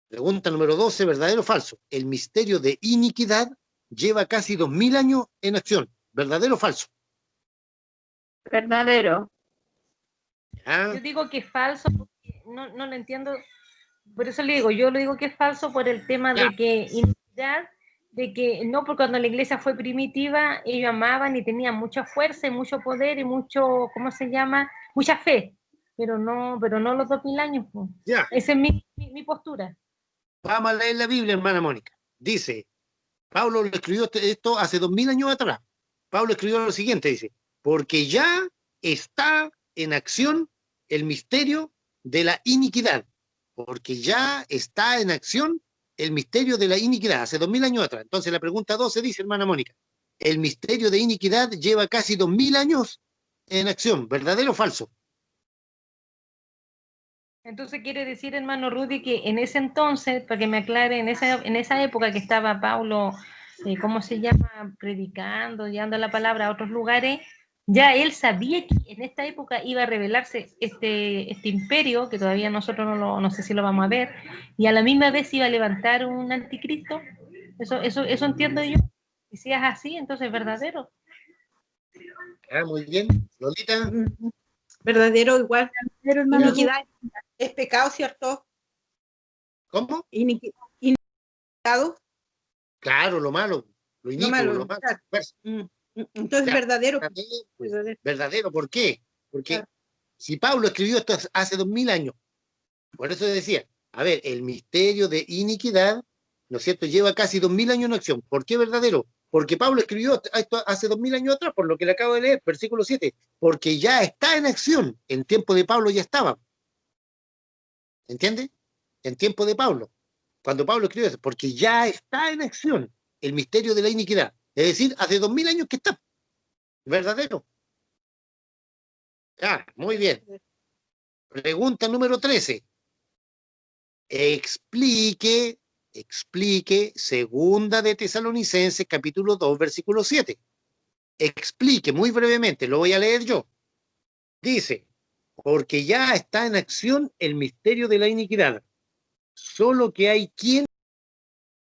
Pregunta número 12, ¿verdadero o falso? El misterio de iniquidad lleva casi 2000 años en acción. ¿Verdadero o falso? Verdadero. Yo digo que es falso porque no lo entiendo. Por eso le digo, yo le digo que es falso por el tema de que iniquidad, de que no, porque cuando la iglesia fue primitiva, ellos amaban y tenían mucha fuerza y mucho poder y mucho, ¿cómo se llama? Mucha fe, pero no los 2000 años. Pues. Ya. Esa es mi postura. Vamos a leer la Biblia, hermana Mónica. Dice, Pablo lo escribió esto hace 2000 años atrás. Pablo escribió lo siguiente, dice, porque ya está en acción el misterio de la iniquidad. Porque ya está en acción el misterio de la iniquidad, hace 2000 años atrás. Entonces la pregunta 12 dice, hermana Mónica, el misterio de iniquidad lleva casi 2000 años en acción, ¿verdadero o falso? Entonces quiere decir, hermano Rudy, que en ese entonces, para que me aclare, en esa época que estaba Pablo, ¿cómo se llama? Predicando, llevando la palabra a otros lugares, ya él sabía que en esta época iba a revelarse este imperio, que todavía nosotros no sé si lo vamos a ver, y a la misma vez iba a levantar un anticristo. Eso entiendo yo. Y si es así, entonces es verdadero. Muy bien. Lolita. Verdadero igual. Pero, hermano, Iniquidad es pecado, ¿cierto? ¿Cómo? Iniquidad. Claro, lo malo, lo inicuo, lo malo. Claro. Entonces, verdadero. Verdadero, ¿por qué? Porque si Pablo escribió esto hace 2000 años, por eso decía, a ver, el misterio de iniquidad, ¿no es cierto?, lleva casi 2000 años en acción. ¿Por qué verdadero? Porque Pablo escribió esto hace 2000 años atrás, por lo que le acabo de leer, versículo 7, porque ya está en acción, en tiempo de Pablo ya estaba. ¿Entiende? En tiempo de Pablo. Cuando Pablo escribió eso, porque ya está en acción el misterio de la iniquidad. Es decir, hace 2000 años que está. ¿Verdadero? Muy bien. Pregunta número 13. Explique segunda de Tesalonicenses, capítulo 2, versículo 7. Explique muy brevemente, lo voy a leer yo. Dice, porque ya está en acción el misterio de la iniquidad. Solo que hay quien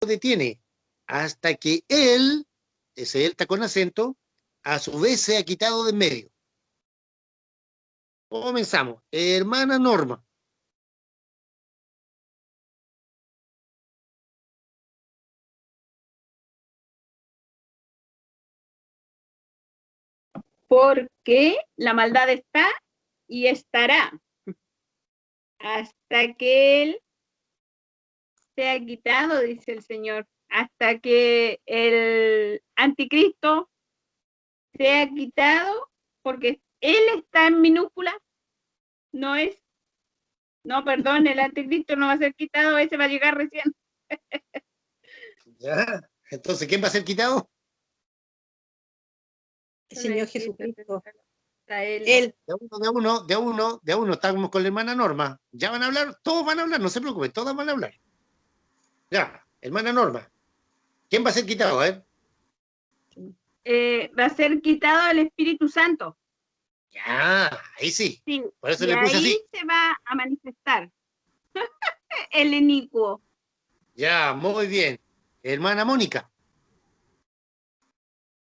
lo detiene hasta que él, ese él está con acento, a su vez se ha quitado de en medio. Comenzamos. Hermana Norma. Porque la maldad está y estará hasta que él sea quitado, dice el Señor, hasta que el anticristo sea quitado, porque él está en minúscula, perdón, el anticristo no va a ser quitado, ese va a llegar recién. Ya. Entonces, ¿quién va a ser quitado? el Señor Jesucristo. Él. Él. De a uno, estamos con la hermana Norma. Ya van a hablar, todos van a hablar, no se preocupen, todas van a hablar. Ya, hermana Norma. ¿Quién va a ser quitado, Va a ser quitado el Espíritu Santo. Ya, ahí sí. Sí, Por eso y le puse ahí así. se va a manifestar el inicuo. Ya, muy bien. Hermana Mónica.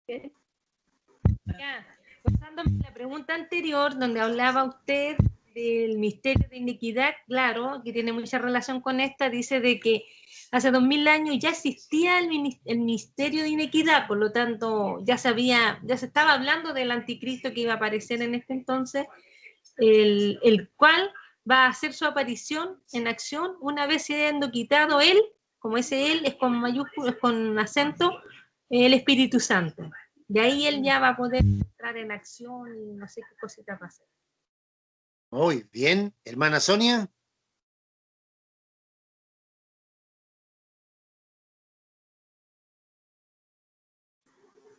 Ya, basándome en la pregunta anterior, donde hablaba usted del misterio de iniquidad, claro, que tiene mucha relación con esta, dice de que hace 2000 años ya existía el misterio de iniquidad, por lo tanto ya se estaba hablando del anticristo que iba a aparecer en este entonces, el cual va a hacer su aparición en acción una vez siendo quitado él, como ese él es con mayúsculas, es con acento, el Espíritu Santo. De ahí él ya va a poder entrar en acción y no sé qué cosita va a hacer. Muy bien. Hermana Sonia.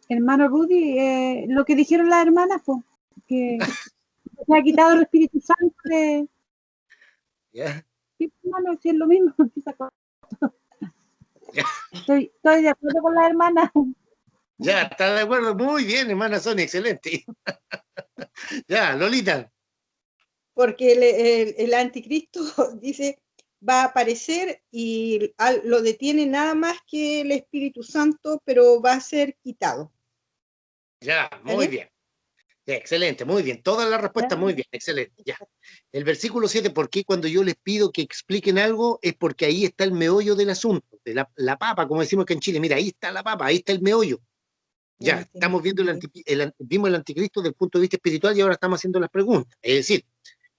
Hermano Rudy, lo que dijeron las hermanas, pues, que se ha quitado el Espíritu Santo de... Ya. Sí, hermano, sí es lo mismo. Estoy de acuerdo con las hermanas. Ya, está de acuerdo. Muy bien, hermana Sonia, excelente. Ya, Lolita. Porque el anticristo dice va a aparecer y lo detiene nada más que el Espíritu Santo, pero va a ser quitado. Ya, muy ¿Vale? bien. Ya, excelente, muy bien. Todas las respuestas, muy bien, excelente. Ya. El versículo 7, ¿por qué cuando yo les pido que expliquen algo? Es porque ahí está el meollo del asunto, de la papa, como decimos acá en Chile. Mira, ahí está la papa, ahí está el meollo. Ya, estamos viendo vimos el anticristo desde el punto de vista espiritual y ahora estamos haciendo las preguntas. Es decir,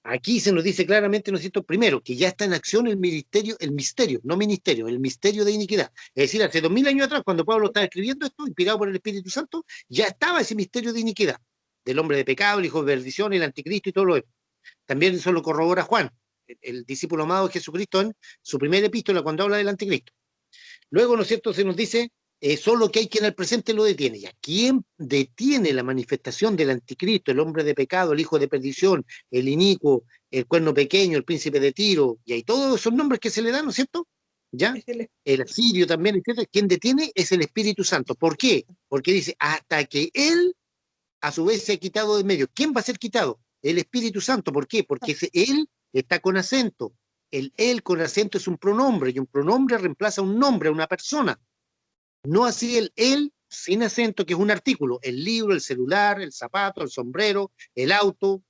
aquí se nos dice claramente, ¿no es cierto? Primero, que ya está en acción el misterio, el misterio de iniquidad. Es decir, hace 2000 años atrás, cuando Pablo estaba escribiendo esto, inspirado por el Espíritu Santo, ya estaba ese misterio de iniquidad, del hombre de pecado, el hijo de perdición, el anticristo y todo lo demás. También eso lo corrobora Juan, el discípulo amado de Jesucristo, en su primera epístola, cuando habla del anticristo. Luego, ¿no es cierto?, se nos dice, solo que hay quien al presente lo detiene. ¿Y a quién detiene la manifestación del anticristo, el hombre de pecado, el hijo de perdición, el inicuo, el cuerno pequeño, el príncipe de Tiro? Y hay todos esos nombres que se le dan, ¿no es cierto? ¿Ya? El asirio también, etc. Quien detiene es el Espíritu Santo. ¿Por qué? Porque dice, hasta que él, a su vez, se ha quitado de medio. ¿Quién va a ser quitado? El Espíritu Santo. ¿Por qué? Porque ese él está con acento. El él con acento es un pronombre, y un pronombre reemplaza un nombre, a una persona. No así el él sin acento, que es un artículo. El libro, el celular, el zapato, el sombrero, el auto.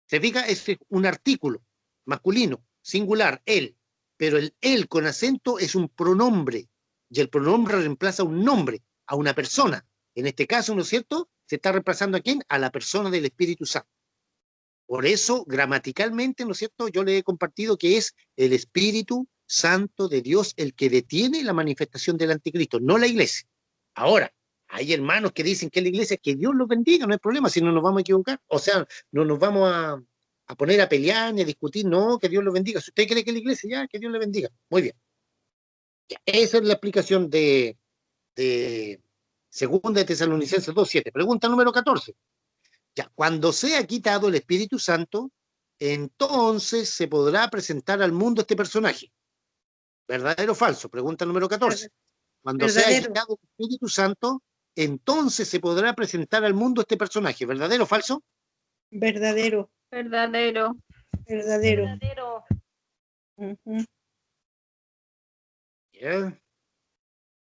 ¿Se fija? Ese es un artículo masculino, singular, él. Pero el él con acento es un pronombre, y el pronombre reemplaza un nombre, a una persona. En este caso, ¿no es cierto?, se está reemplazando a quién? A la persona del Espíritu Santo. Por eso, gramaticalmente, ¿no es cierto?, yo le he compartido que es el Espíritu Santo de Dios el que detiene la manifestación del anticristo, no la iglesia. Ahora, hay hermanos que dicen que la iglesia, que Dios los bendiga, no hay problema, si no nos vamos a equivocar. O sea, no nos vamos a poner a pelear ni a discutir, no, que Dios los bendiga. Si usted cree que la iglesia, ya, que Dios le bendiga. Muy bien. Ya, esa es la explicación de Segunda de Tesalonicenses 2:7. Pregunta número 14. Ya, cuando sea quitado el Espíritu Santo, entonces se podrá presentar al mundo este personaje. ¿Verdadero o falso? Pregunta número 14. Cuando sea quitado el Espíritu Santo, entonces se podrá presentar al mundo este personaje. ¿Verdadero o falso? Verdadero. Verdadero. Verdadero. Verdadero. Yeah.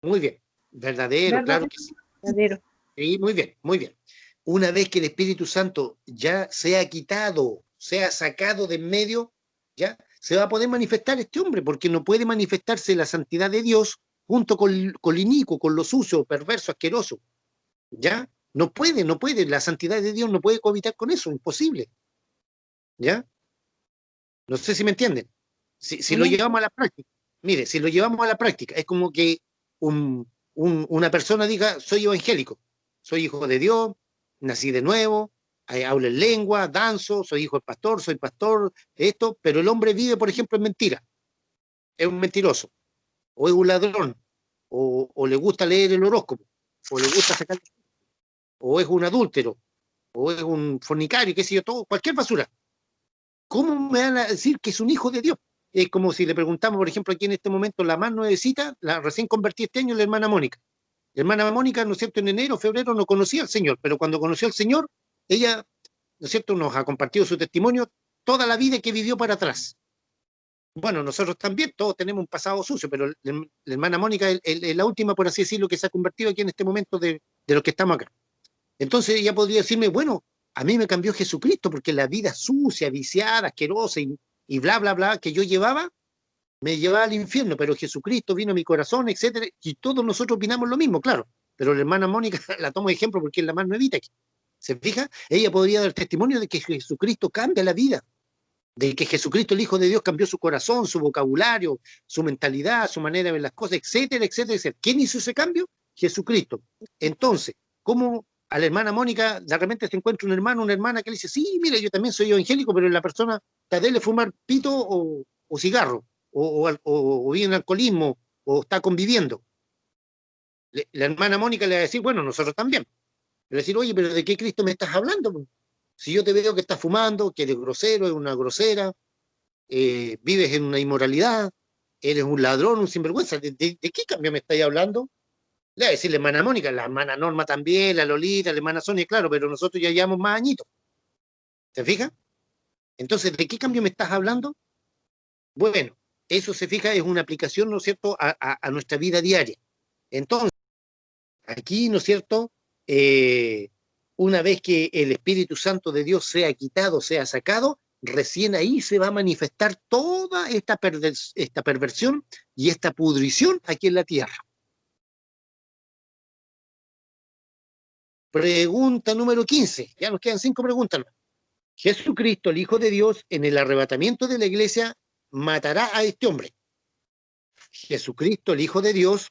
Muy bien. Verdadero, claro que sí. Verdadero. Sí, muy bien, muy bien. Una vez que el Espíritu Santo ya sea quitado, sea sacado de en medio, ya se va a poder manifestar este hombre, porque no puede manifestarse la santidad de Dios junto con el inicuo, con lo sucio, perverso, asqueroso. ¿Ya? No puede, la santidad de Dios no puede cohabitar con eso, imposible. ¿Ya? No sé si me entienden. Si lo llevamos a la práctica, mire, si lo llevamos a la práctica, es como que una persona diga, soy evangélico, soy hijo de Dios, nací de nuevo, hablo en lengua, danzo, soy hijo del pastor, soy pastor, esto, pero el hombre vive, por ejemplo, en mentira, es un mentiroso, o es un ladrón, o le gusta leer el horóscopo, o le gusta sacar... o es un adúltero, o es un fornicario, qué sé yo, todo, cualquier basura. ¿Cómo me van a decir que es un hijo de Dios? Es como si le preguntamos, por ejemplo, aquí en este momento, la más nuevecita, la recién convertida este año, la hermana Mónica. La hermana Mónica, ¿no es cierto?, en enero, febrero no conocía al Señor, pero cuando conoció al Señor, ella, ¿no es cierto?, nos ha compartido su testimonio toda la vida que vivió para atrás. Bueno, nosotros también, todos tenemos un pasado sucio, pero la hermana Mónica es la última, por así decirlo, que se ha convertido aquí en este momento de los que estamos acá. Entonces ella podría decirme, bueno, a mí me cambió Jesucristo, porque la vida sucia, viciada, asquerosa y bla, bla, bla, que yo llevaba, me llevaba al infierno, pero Jesucristo vino a mi corazón, etcétera, y todos nosotros opinamos lo mismo, claro. Pero la hermana Mónica la tomo de ejemplo porque es la más nuevita aquí. ¿Se fija? Ella podría dar testimonio de que Jesucristo cambia la vida, de que Jesucristo, el Hijo de Dios, cambió su corazón, su vocabulario, su mentalidad, su manera de ver las cosas, etcétera, etcétera, etcétera. ¿Quién hizo ese cambio? Jesucristo. Entonces, ¿cómo a la hermana Mónica de repente se encuentra un hermano, una hermana que le dice, sí, mira, yo también soy evangélico, pero la persona está de fumar pito o cigarro, o vive en alcoholismo, o está conviviendo? La hermana Mónica le va a decir, bueno, nosotros también. Le va a decir, oye, pero ¿de qué Cristo me estás hablando? Si yo te veo que estás fumando, que eres grosero, eres una grosera, vives en una inmoralidad, eres un ladrón, un sinvergüenza, ¿de qué cambio me estáis hablando? Le va a decir la hermana Mónica, la hermana Norma también, la Lolita, la hermana Sonia, claro, pero nosotros ya llevamos más añitos. ¿Se fija? Entonces, ¿de qué cambio me estás hablando? Bueno, eso se fija, es una aplicación, ¿no es cierto?, a nuestra vida diaria. Entonces, aquí, ¿no es cierto?, una vez que el Espíritu Santo de Dios sea quitado, sea sacado, recién ahí se va a manifestar toda esta perversión y esta pudrición aquí en la tierra. Pregunta número 15. Ya nos quedan 5 preguntas. Jesucristo, el Hijo de Dios, en el arrebatamiento de la iglesia, matará a este hombre. Jesucristo, el Hijo de Dios,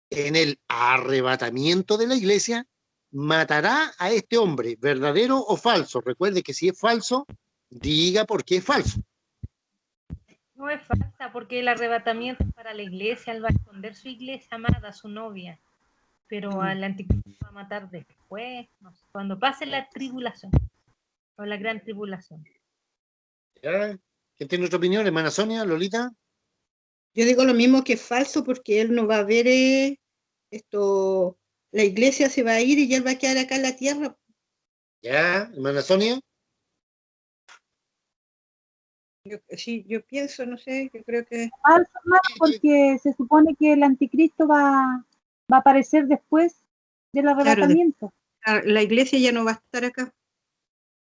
en el arrebatamiento de la iglesia, matará a este hombre, ¿verdadero o falso? Recuerde que si es falso, diga por qué es falso. No es falsa, porque el arrebatamiento es para la iglesia, él va a esconder su iglesia amada, su novia, pero al anticristo va a matar después, no sé, cuando pase la tribulación, o la gran tribulación. ¿Ya? ¿Quién tiene otra opinión? Hermana Sonia, Lolita. Yo digo lo mismo, que es falso, porque él no va a ver esto, la iglesia se va a ir y él va a quedar acá en la tierra. ¿Ya? Hermana Sonia. Yo pienso, no sé, yo creo que... Falso, porque se supone que el anticristo va a aparecer después del arrebatamiento. La iglesia ya no va a estar acá.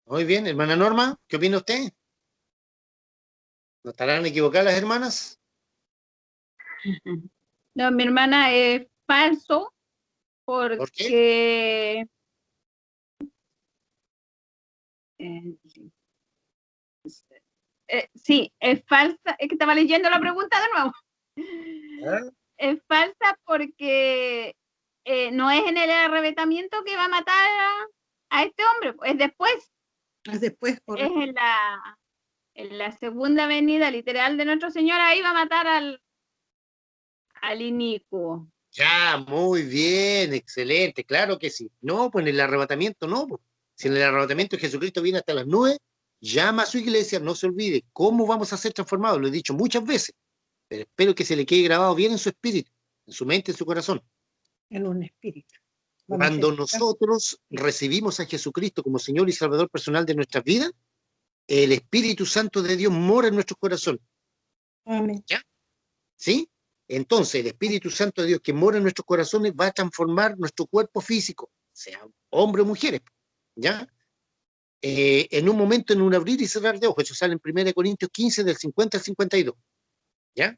Muy bien, hermana Norma, ¿qué opina usted? ¿No estarán equivocadas las hermanas? No, mi hermana, es falso porque... ¿Por qué? Sí, es falsa. Es que estaba leyendo la pregunta de nuevo. ¿Ah? Es falsa porque no es en el arrebatamiento que va a matar a este hombre, es después. Es después, correcto. Es en la segunda venida literal de nuestro Señor, ahí va a matar al inicuo. Ya, muy bien, excelente, claro que sí. No, pues en el arrebatamiento no, pues. Si en el arrebatamiento Jesucristo viene hasta las nubes, llama a su iglesia, no se olvide cómo vamos a ser transformados, lo he dicho muchas veces, pero espero que se le quede grabado bien en su espíritu, en su mente, en su corazón. En un espíritu. Cuando nosotros recibimos a Jesucristo como Señor y Salvador personal de nuestras vidas, el Espíritu Santo de Dios mora en nuestros corazones. Amén. ¿Ya? ¿Sí? Entonces, el Espíritu Santo de Dios que mora en nuestros corazones va a transformar nuestro cuerpo físico, sea hombre o mujeres, ¿ya? En un momento, en un abrir y cerrar de ojos. Eso sale en 1 Corintios 15, del 50 al 52, ¿ya?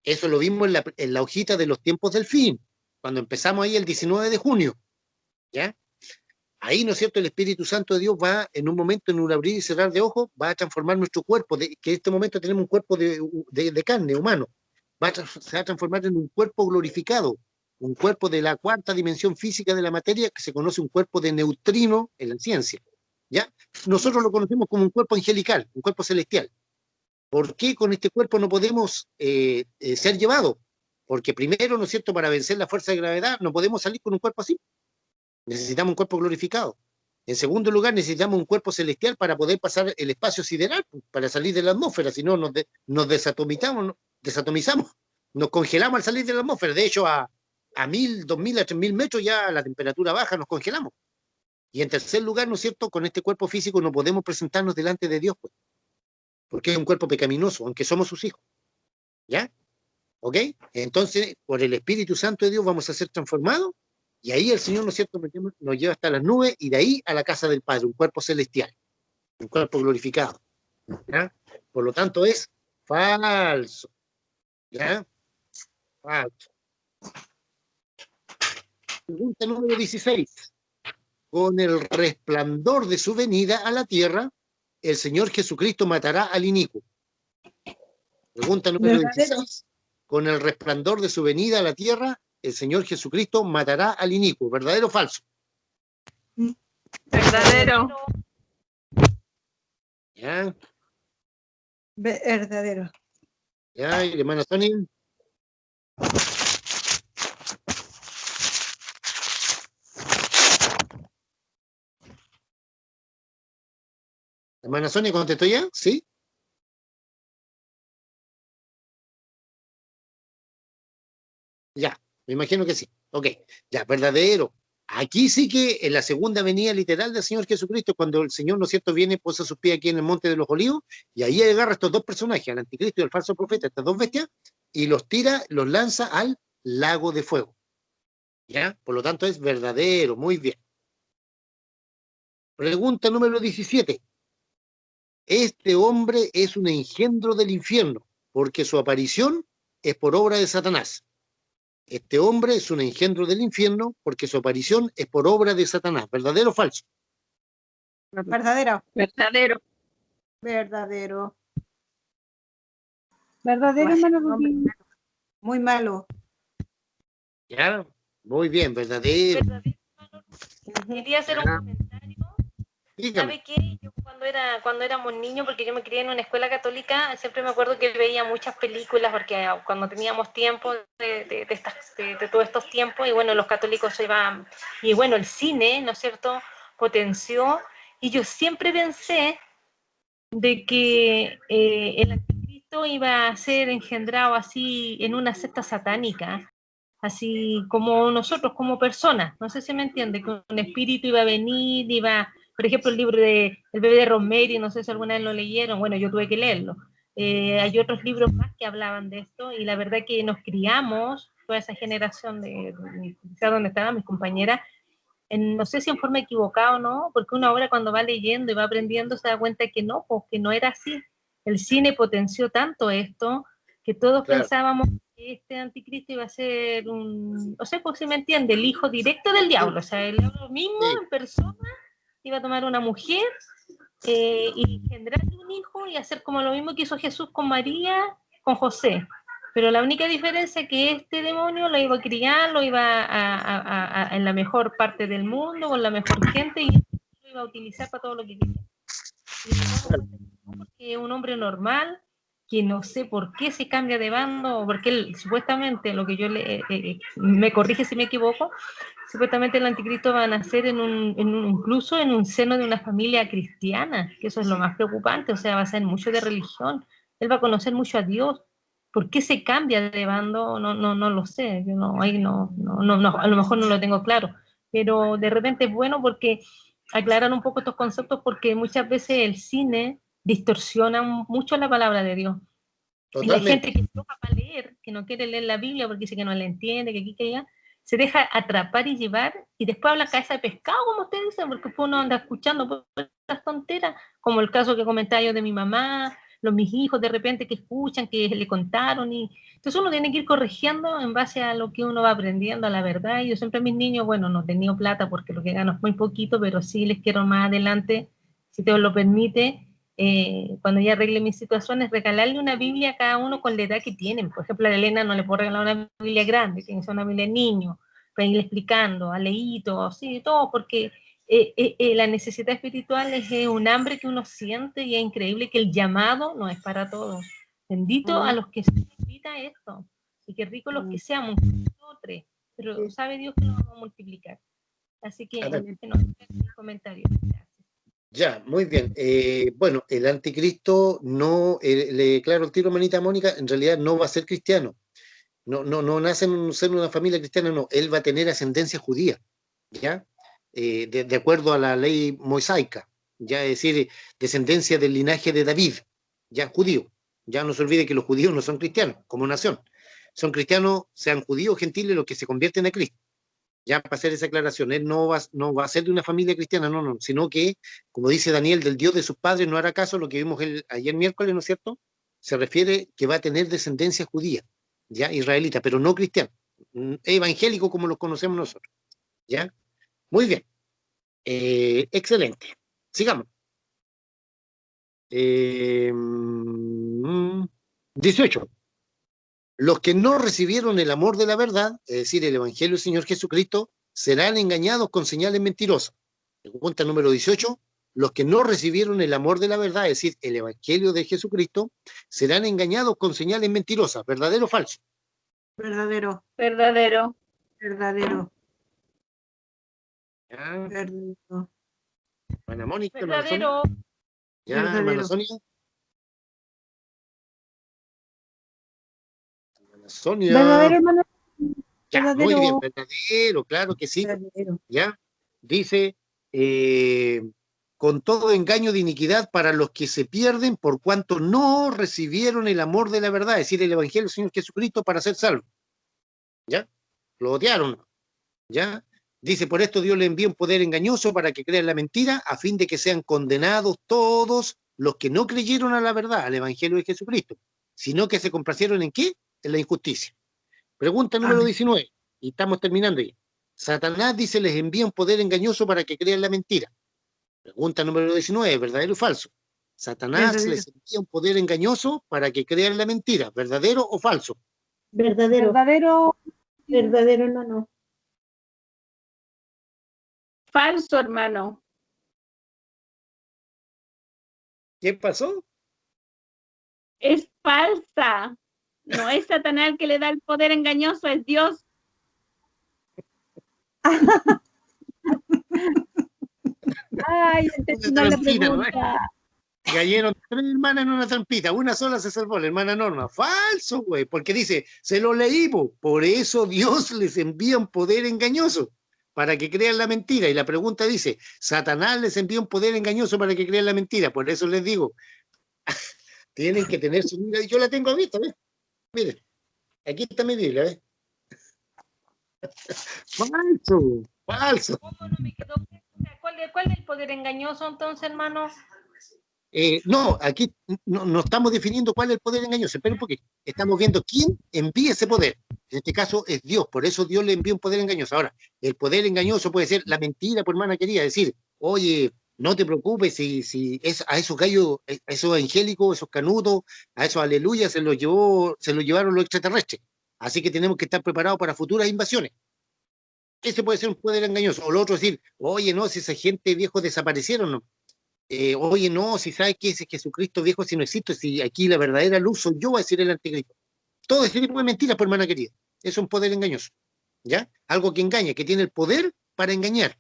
Eso lo vimos en la hojita de los tiempos del fin, cuando empezamos ahí el 19 de junio, ¿ya? Ahí, ¿no es cierto?, el Espíritu Santo de Dios va, en un momento, en un abrir y cerrar de ojos, va a transformar nuestro cuerpo, que en este momento tenemos un cuerpo de carne, humano, se va a transformar en un cuerpo glorificado, un cuerpo de la cuarta dimensión física de la materia, que se conoce un cuerpo de neutrino en la ciencia, ¿ya? Nosotros lo conocemos como un cuerpo angelical, un cuerpo celestial. ¿Por qué con este cuerpo no podemos ser llevados? Porque primero, ¿no es cierto?, para vencer la fuerza de gravedad, no podemos salir con un cuerpo así. Necesitamos un cuerpo glorificado. En segundo lugar, necesitamos un cuerpo celestial para poder pasar el espacio sideral, para salir de la atmósfera, si no nos desatomizamos, nos congelamos al salir de la atmósfera. De hecho, a 1000, 2000, a 3000 metros ya la temperatura baja, nos congelamos. Y en tercer lugar, ¿no es cierto?, con este cuerpo físico no podemos presentarnos delante de Dios, pues, porque es un cuerpo pecaminoso, aunque somos sus hijos. ¿Ya? ¿Ok? Entonces, por el Espíritu Santo de Dios vamos a ser transformados, y ahí el Señor, ¿no es cierto?, nos lleva hasta las nubes, y de ahí a la casa del Padre, un cuerpo celestial, un cuerpo glorificado. ¿Ya? Por lo tanto, es falso. ¿Ya? Falso. Pregunta número 16. Con el resplandor de su venida a la tierra, el Señor Jesucristo matará al inicuo. Pregunta número 16. Con el resplandor de su venida a la tierra, el Señor Jesucristo matará al inicuo. ¿Verdadero o falso? Verdadero. ¿Ya? Verdadero. ¿Ya? ¿Y hermana Sonia? ¿Hermana Sonia contestó ya? ¿Sí? Ya, me imagino que sí. Ok, ya, verdadero. Aquí sí que en la segunda venida literal del Señor Jesucristo, cuando el Señor, ¿no es cierto?, viene, posa sus pies aquí en el Monte de los Olivos, y ahí agarra a estos dos personajes, al anticristo y al falso profeta, estas dos bestias, y los tira, los lanza al lago de fuego. ¿Ya? Por lo tanto es verdadero, muy bien. Pregunta número 17. Este hombre es un engendro del infierno, porque su aparición es por obra de Satanás. Este hombre es un engendro del infierno, porque su aparición es por obra de Satanás. ¿Verdadero o falso? Verdadero. Verdadero. Verdadero. Verdadero, Guay, hermano hombre, Rubín. muy malo. Ya, muy bien, verdadero. Quería hacer un comentario. Dígame. ¿Sabe qué? Yo cuando éramos niños, porque yo me crié en una escuela católica, siempre me acuerdo que veía muchas películas, porque cuando teníamos tiempo de todos estos tiempos, y bueno, los católicos iban, y bueno, el cine, ¿no es cierto?, potenció, y yo siempre pensé de que el anticristo iba a ser engendrado así en una secta satánica, así como nosotros, como personas. No sé si me entiende, que un espíritu iba a venir, por ejemplo, el libro de El bebé de Rosemary, no sé si alguna vez lo leyeron, bueno, yo tuve que leerlo. Hay otros libros más que hablaban de esto, y la verdad que nos criamos, toda esa generación de donde estaban mis compañeras, no sé si en forma equivocada o no, porque uno ahora cuando va leyendo y va aprendiendo se da cuenta que no, pues, que no era así. El cine potenció tanto esto que todos pensábamos que este anticristo iba a ser no sé, pues si me entiende, el hijo directo del diablo, o sea, el diablo mismo en persona iba a tomar una mujer y generarle un hijo y hacer como lo mismo que hizo Jesús con María, con José. Pero la única diferencia es que este demonio lo iba a criar, lo iba en la mejor parte del mundo, con la mejor gente, y lo iba a utilizar para todo lo que quería. Y nos damos cuenta que no, porque es un hombre normal, que no sé por qué se cambia de bando, porque él, supuestamente, lo que yo me corrige si me equivoco, supuestamente el anticristo va a nacer incluso en un seno de una familia cristiana, que eso es lo más preocupante, o sea, va a ser mucho de religión, él va a conocer mucho a Dios. ¿Por qué se cambia de bando? No lo sé, yo a lo mejor no lo tengo claro, pero de repente es bueno porque aclarar un poco estos conceptos, porque muchas veces el cine distorsiona mucho la palabra de Dios. Totalmente. Y la gente que es floja para leer, que no quiere leer la Biblia porque dice que no la entiende, que aquí, que allá, se deja atrapar y llevar, y después habla cabeza de pescado, como ustedes dicen, porque después uno anda escuchando las tonteras, como el caso que comentaba yo de mi mamá, mis hijos de repente que escuchan, que le contaron, y entonces uno tiene que ir corrigiendo en base a lo que uno va aprendiendo, a la verdad. Y yo siempre a mis niños, bueno, no he tenido plata porque lo que gano es muy poquito, pero sí les quiero más adelante, si Dios lo permite, cuando ya arregle mis situaciones, regalarle una Biblia a cada uno con la edad que tienen. Por ejemplo, a Elena no le puedo regalar una Biblia grande, tiene que ser una Biblia de niño, para irle explicando, a Leíto, así, todo, porque la necesidad espiritual es un hambre que uno siente, y es increíble que el llamado no es para todos. Bendito a los que se invita a esto, y qué rico los que seamos, pero sabe Dios que lo vamos a multiplicar. Así que Amén. no comentario. Gracias. Ya, muy bien. Bueno, el anticristo no, le declaro el tiro, manita Mónica, en realidad no va a ser cristiano. No nace en un seno de una familia cristiana, no. Él va a tener ascendencia judía, ¿ya? De acuerdo a la ley mosaica, ya, es decir, descendencia del linaje de David, ya judío. Ya no se olvide que los judíos no son cristianos como nación. Son cristianos, sean judíos o gentiles, los que se convierten a Cristo. Ya para hacer esa aclaración, él no va a ser de una familia cristiana, no, sino que, como dice Daniel, del Dios de sus padres no hará caso, lo que vimos ayer miércoles, ¿no es cierto? Se refiere que va a tener descendencia judía, ya, israelita, pero no cristiana, evangélico como los conocemos nosotros, ¿ya? Muy bien, excelente, sigamos. 18. Los que no recibieron el amor de la verdad, es decir, el Evangelio del Señor Jesucristo, serán engañados con señales mentirosas. Pregunta número 18. Los que no recibieron el amor de la verdad, es decir, el Evangelio de Jesucristo, serán engañados con señales mentirosas. ¿Verdadero o falso? Verdadero, Verdadero. verdadero, Ya, verdadero. hermana Mónica, hermana Sonia. Verdadero. Ya, hermana Verdadero. Sonia. Hermana Sonia. ¿Verdadero, hermano? Ya, muy Verdadero. bien, verdadero, claro que sí. Verdadero. ¿Ya? Dice, con todo engaño de iniquidad para los que se pierden por cuanto no recibieron el amor de la verdad, es decir, el Evangelio del Señor Jesucristo para ser salvos. ¿Ya? Lo odiaron. ¿Ya? Dice, por esto Dios le envía un poder engañoso para que crean la mentira, a fin de que sean condenados todos los que no creyeron a la verdad, al Evangelio de Jesucristo, sino que se complacieron ¿en qué? En la injusticia. Pregunta número 19, y estamos terminando ya. Satanás dice, les envía un poder engañoso para que crean la mentira. Pregunta número 19, ¿verdadero o falso? Satanás Verdadero. les envía un poder engañoso para que crean la mentira. ¿Verdadero o falso? Verdadero, Verdadero. verdadero, hermano. Falso, hermano. ¿Qué pasó? Es falsa. No es Satanás el que le da el poder engañoso, es Dios. Ay, entendí mal la trampita, ¿no? pregunta. Cayeron 3 hermanas en una trampita, una sola se salvó, la hermana Norma. Falso, güey, porque dice, se lo leímos, por eso Dios les envía un poder engañoso para que crean la mentira. Y la pregunta dice, Satanás les envía un poder engañoso para que crean la mentira. Por eso les digo, tienen que tener su Biblia. Yo la tengo vista, ¿ves? Miren, aquí está mi Biblia, ¿ves? Falso, falso. ¿Cómo no me quedó? ¿Cuál es el poder engañoso entonces, hermano? No, aquí no estamos definiendo cuál es el poder engañoso, espera un poquito. Estamos viendo quién envía ese poder. En este caso es Dios, por eso Dios le envía un poder engañoso. Ahora, el poder engañoso puede ser la mentira, por hermana querida, decir, oye, no te preocupes, si es a esos gallos, a esos angélicos, esos canutos, a esos aleluyas se los llevaron los extraterrestres. Así que tenemos que estar preparados para futuras invasiones. Ese puede ser un poder engañoso. O lo otro es decir, oye, no, si esa gente viejo desaparecieron, no. Oye, no, si sabes que ese Jesucristo viejo, si no existe, si aquí la verdadera luz soy yo, va a decir el anticristo. Todo ese tipo de mentiras, por hermana querida. Es un poder engañoso. ¿Ya? Algo que engaña, que tiene el poder para engañar.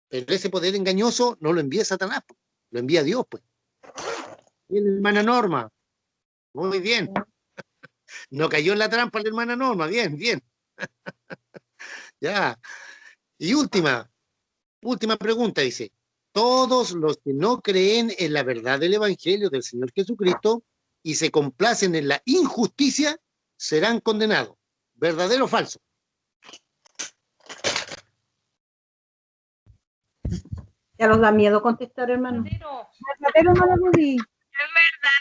Pero ese poder engañoso no lo envía Satanás, pues. Lo envía Dios, pues. Y la hermana Norma. Muy bien. No cayó en la trampa la hermana Norma. Bien, bien. Ya. Y última pregunta, dice. Todos los que no creen en la verdad del Evangelio del Señor Jesucristo y se complacen en la injusticia serán condenados. ¿Verdadero o falso? Ya nos da miedo contestar, hermano. Verdadero. Verdadero, hermano Rudy.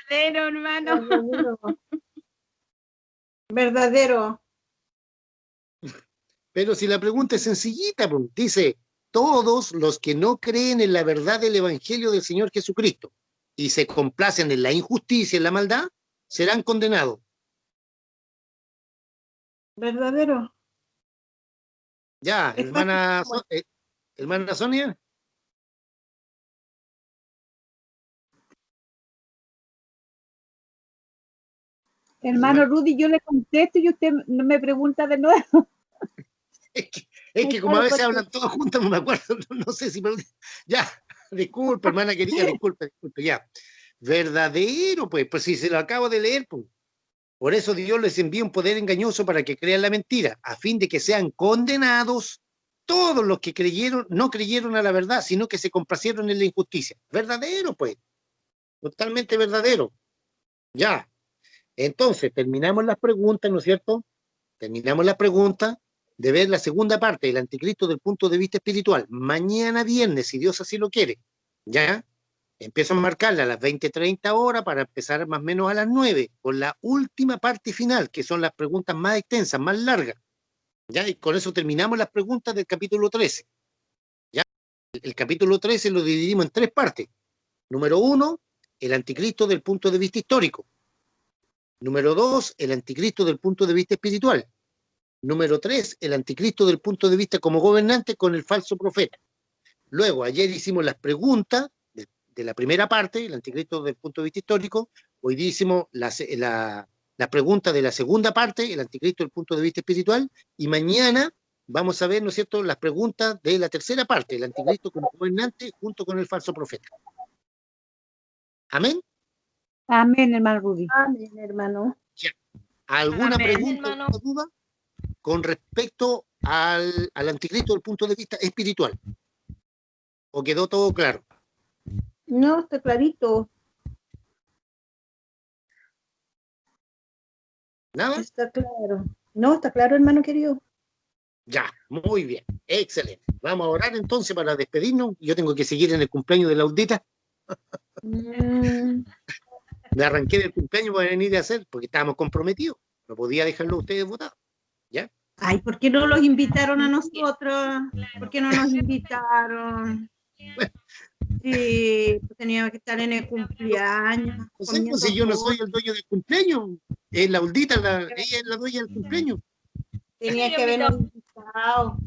Verdadero, hermano. Verdadero. Verdadero. Pero si la pregunta es sencillita, pues, dice, todos los que no creen en la verdad del Evangelio del Señor Jesucristo y se complacen en la injusticia, en la maldad, serán condenados. Verdadero. Ya, Es hermana, fácil. hermana Sonia. Hermano Rudy, yo le contesto y usted me pregunta de nuevo. Es que como a Claro, veces porque- hablan todos juntos, no me acuerdo, no sé si... Ya, disculpe, hermana querida, disculpe, ya. Verdadero, pues si se lo acabo de leer, pues. Por eso Dios les envía un poder engañoso para que crean la mentira, a fin de que sean condenados todos los que no creyeron a la verdad, sino que se complacieron en la injusticia. Verdadero, pues. Totalmente verdadero. Ya. Entonces, terminamos las preguntas, ¿no es cierto? Terminamos las preguntas de ver la segunda parte del anticristo del punto de vista espiritual. Mañana viernes, si Dios así lo quiere. ¿Ya? Empiezo a marcarla a las 20:30 horas para empezar más o menos a las 9, con la última parte final, que son las preguntas más extensas, más largas. ¿Ya? Y con eso terminamos las preguntas del capítulo 13. ¿Ya? El capítulo 13 lo dividimos en 3 partes. Número 1, el anticristo del punto de vista histórico. Número 2, el anticristo del punto de vista espiritual. Número 3, el anticristo del punto de vista como gobernante con el falso profeta. Luego, ayer hicimos las preguntas de la primera parte, el anticristo del punto de vista histórico. Hoy día hicimos la pregunta de la segunda parte, el anticristo del punto de vista espiritual. Y mañana vamos a ver, ¿no es cierto?, las preguntas de la tercera parte, el anticristo como gobernante junto con el falso profeta. ¿Amén? Amén, hermano Rudy. Amén, hermano. ¿Alguna Amén, pregunta, hermano. alguna duda con respecto al anticristo del punto de vista espiritual? ¿O quedó todo claro? No, está clarito. ¿Nada? Está claro. No, está claro, hermano querido. Ya, muy bien, excelente. Vamos a orar entonces para despedirnos. Yo tengo que seguir en el cumpleaños de la Audita. Mm, Me arranqué del cumpleaños para venir a hacer, porque estábamos comprometidos. No podía dejarlo a ustedes votados. ¿Ya? Ay, ¿por qué no los invitaron a nosotros? ¿Por qué no nos invitaron? Sí, pues tenía que estar en el cumpleaños. No sé, pues, si yo no soy el dueño del cumpleaños. Es la Audita, ella es la dueña del cumpleaños. Tenía que habernos invitado.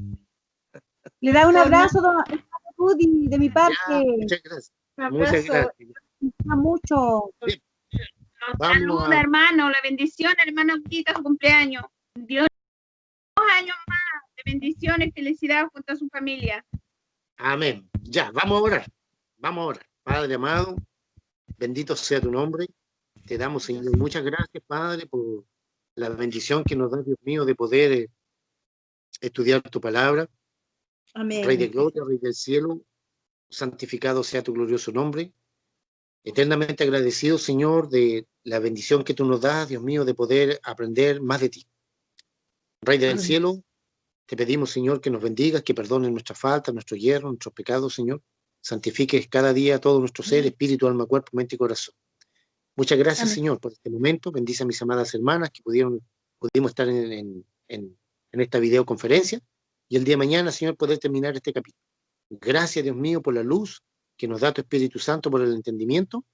Le da un abrazo, don hermano Rudy, de mi Ya, parte. muchas gracias. Un Muchas abrazo. gracias. Me ama mucho. Nos Vamos saluda, a- hermano, la bendición, hermano, quita su cumpleaños. Dios, 2 años más de bendiciones y felicidad junto a su familia. Amén. Ya, vamos a orar. Vamos a orar. Padre amado, bendito sea tu nombre. Te damos, Señor, muchas gracias, Padre, por la bendición que nos da, Dios mío, de poder estudiar tu palabra. Amén. Rey de gloria, Rey del cielo, santificado sea tu glorioso nombre. Eternamente agradecido, Señor, de la bendición que tú nos das, Dios mío, de poder aprender más de ti. Rey del Amén. cielo, te pedimos, Señor, que nos bendigas, que perdones nuestras faltas, nuestros hierros, nuestros pecados, Señor. Santifiques cada día todo nuestro ser, espíritu, alma, cuerpo, mente y corazón. Muchas gracias, Amén. Señor, por este momento. Bendice a mis amadas hermanas que pudimos estar en esta videoconferencia y el día de mañana, Señor, poder terminar este capítulo. Gracias, Dios mío, por la luz que nos da tu Espíritu Santo, por el entendimiento,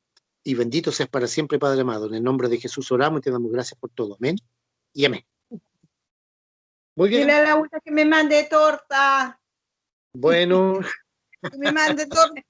y bendito seas para siempre, Padre amado. En el nombre de Jesús oramos y te damos gracias por todo. Amén y amén. Muy bien. Dile a la última que me mande torta. Bueno. Que me mande torta.